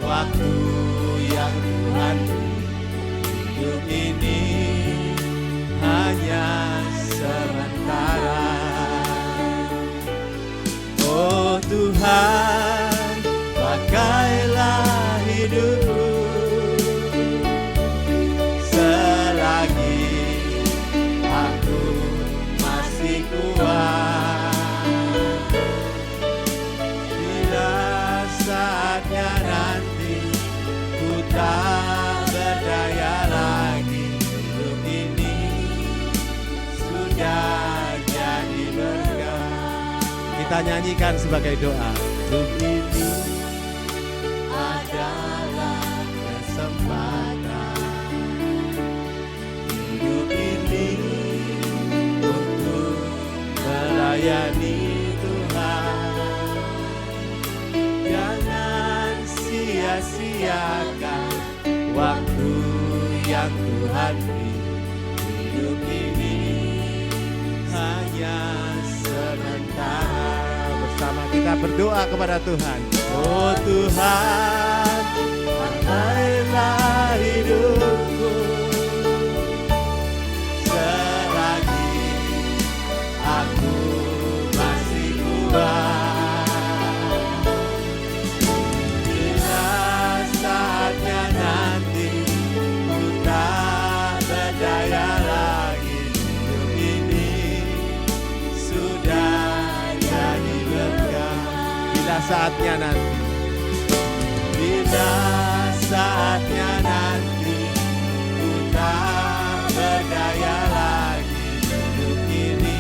waktu yang Tuhan beri. Hidup ini hanya sementara. Oh Tuhan, pakailah hidupku selagi aku masih kuat. Bila saatnya nanti Kita nyanyikan sebagai doa. Hidup ini adalah kesempatan. Hidup ini untuk melayani Tuhan. Jangan sia-siakan waktu yang Tuhan beri. Hidup ini hanya sementara. Bersama kita berdoa kepada Tuhan. Oh Tuhan, pakailah hidupku selagi aku masih kuat. Bila saatnya nanti ku tak berdaya lagi, hidup ini sudah jadi berkah. Bila saatnya nanti, bila saatnya nanti ku tak berdaya lagi, hidup ini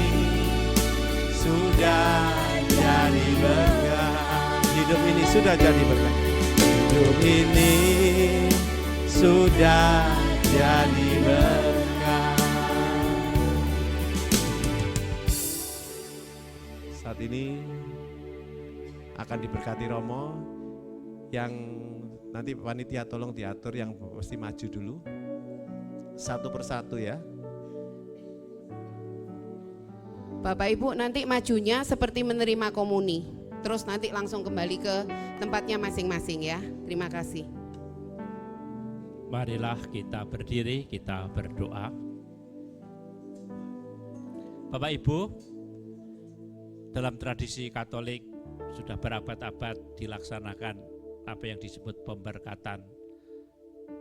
sudah jadi berkah. Hidup ini sudah jadi berkah. Hidup ini sudah jadi berkah. Saat ini akan diberkati Romo. Yang nanti panitia tolong diatur yang mesti maju dulu. Satu persatu ya. Bapak Ibu nanti majunya seperti menerima komuni. Terus nanti langsung kembali ke tempatnya masing-masing ya. Terima kasih. Marilah kita berdiri, kita berdoa. Bapak Ibu, dalam tradisi Katolik sudah berabad-abad dilaksanakan apa yang disebut pemberkatan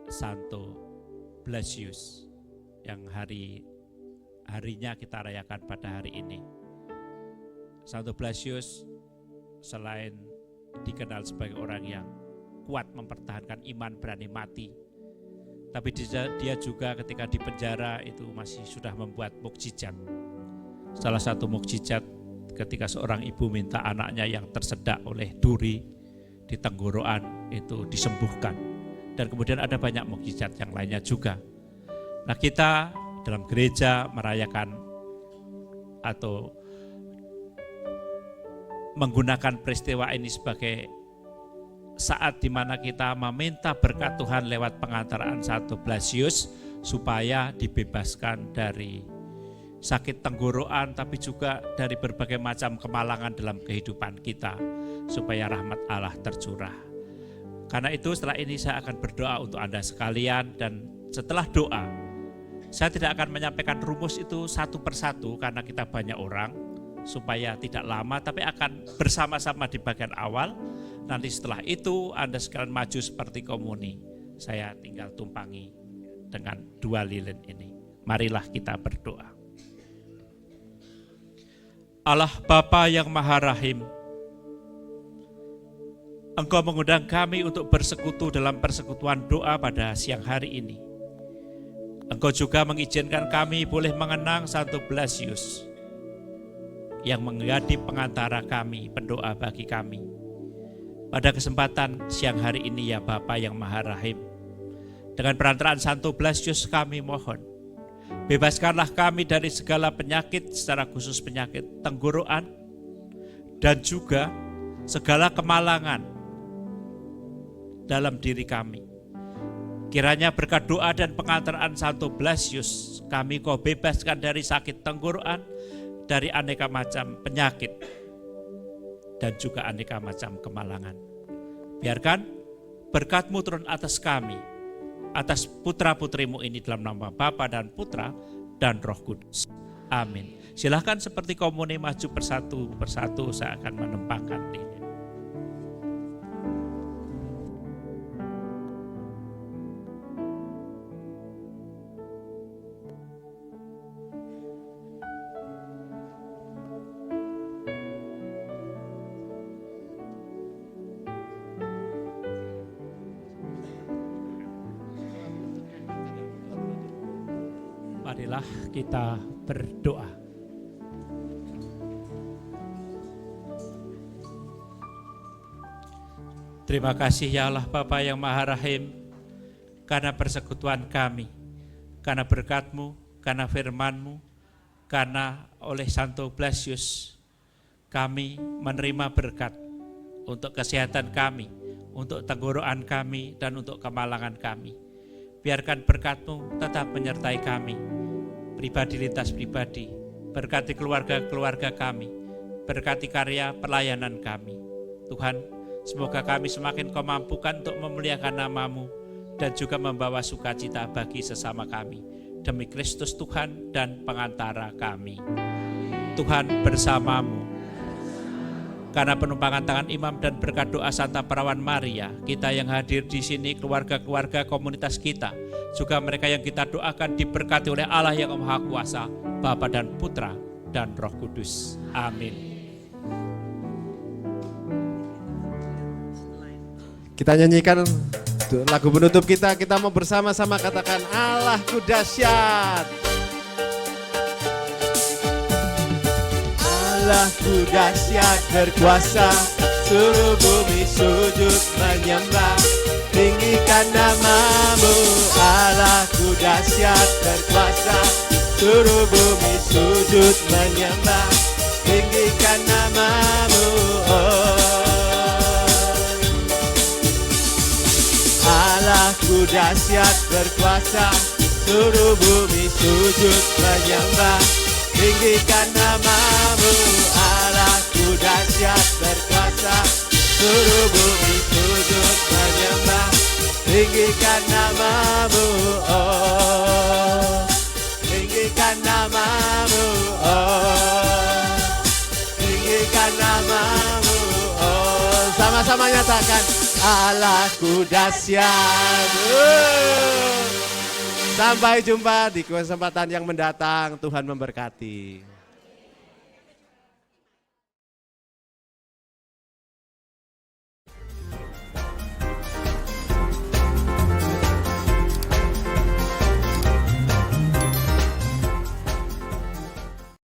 Santo Blasius yang harinya kita rayakan pada hari ini. Santo Blasius selain dikenal sebagai orang yang kuat mempertahankan iman, berani mati, tapi dia juga ketika di penjara itu masih sudah membuat mukjizat. Salah satu mukjizat ketika seorang ibu minta anaknya yang tersedak oleh duri di tenggorokan itu disembuhkan. Dan kemudian ada banyak mukjizat yang lainnya juga. Nah, kita dalam gereja merayakan atau menggunakan peristiwa ini sebagai saat di mana kita meminta berkat Tuhan lewat pengantaraan Santo Blasius supaya dibebaskan dari sakit tenggorokan, tapi juga dari berbagai macam kemalangan dalam kehidupan kita, supaya rahmat Allah tercurah. Karena itu setelah ini saya akan berdoa untuk Anda sekalian, dan setelah doa saya tidak akan menyampaikan rumus itu satu persatu karena kita banyak orang, supaya tidak lama, tapi akan bersama-sama di bagian awal. Nanti setelah itu Anda sekalian maju seperti komuni. Saya tinggal tumpangi dengan 2 lilin ini. Marilah kita berdoa. Allah Bapa yang Maha Rahim, Engkau mengundang kami untuk bersekutu dalam persekutuan doa pada siang hari ini. Engkau juga mengizinkan kami boleh mengenang Santo Blasius yang menjadi pengantara kami, pendoa bagi kami. Pada kesempatan siang hari ini ya Bapa yang Maha Rahim, dengan perantaraan Santo Blasius kami mohon, bebaskanlah kami dari segala penyakit, secara khusus penyakit tenggorokan, dan juga segala kemalangan dalam diri kami. Kiranya berkat doa dan pengantaraan Santo Blasius, kami Kau bebaskan dari sakit tenggorokan, dari aneka macam penyakit, dan juga aneka macam kemalangan. Biarkan berkat-Mu turun atas kami, atas putra-putrimu ini dalam nama Bapa dan Putra dan Roh Kudus. Amin. Silahkan seperti komuni maju persatu, saya akan menempatkan lilin. Marilah kita berdoa. Terima kasih ya Allah Bapa yang Maha Rahim, karena persekutuan kami, karena berkat-Mu, karena firman-Mu, karena oleh Santo Blasius kami menerima berkat untuk kesehatan kami, untuk tenggorokan kami, dan untuk kemalangan kami. Biarkan berkat-Mu tetap menyertai kami, pribadi lintas pribadi, berkati keluarga-keluarga kami, berkati karya pelayanan kami. Tuhan, semoga kami semakin Kau mampukan untuk memuliakan nama-Mu dan juga membawa sukacita bagi sesama kami. Demi Kristus Tuhan dan pengantara kami. Tuhan bersama-Mu. Karena penumpangan tangan imam dan berkat doa Santa Perawan Maria, kita yang hadir di sini, keluarga-keluarga komunitas kita, juga mereka yang kita doakan diberkati oleh Allah yang Maha Kuasa, Bapa dan Putra dan Roh Kudus. Amin. Kita nyanyikan lagu penutup kita mau bersama-sama katakan Allahku dahsyat. Allahku dahsyat berkuasa, seluruh bumi sujud menyembah, tinggikan nama-Mu. Allahku dahsyat berkuasa, seluruh bumi sujud menyembah, tinggikan nama-Mu. Allahku dahsyat berkuasa, seluruh bumi sujud menyembah, tinggikan nama-Mu. Allahku dahsyat berkuasa, seluruh bumi sujud menyembah, tinggikan nama-Mu. Oh, tinggikan nama-Mu. Oh, tinggikan nama-Mu. Oh, sama-sama nyatakan Allahku dahsyat. Sampai jumpa di kesempatan yang mendatang. Tuhan memberkati.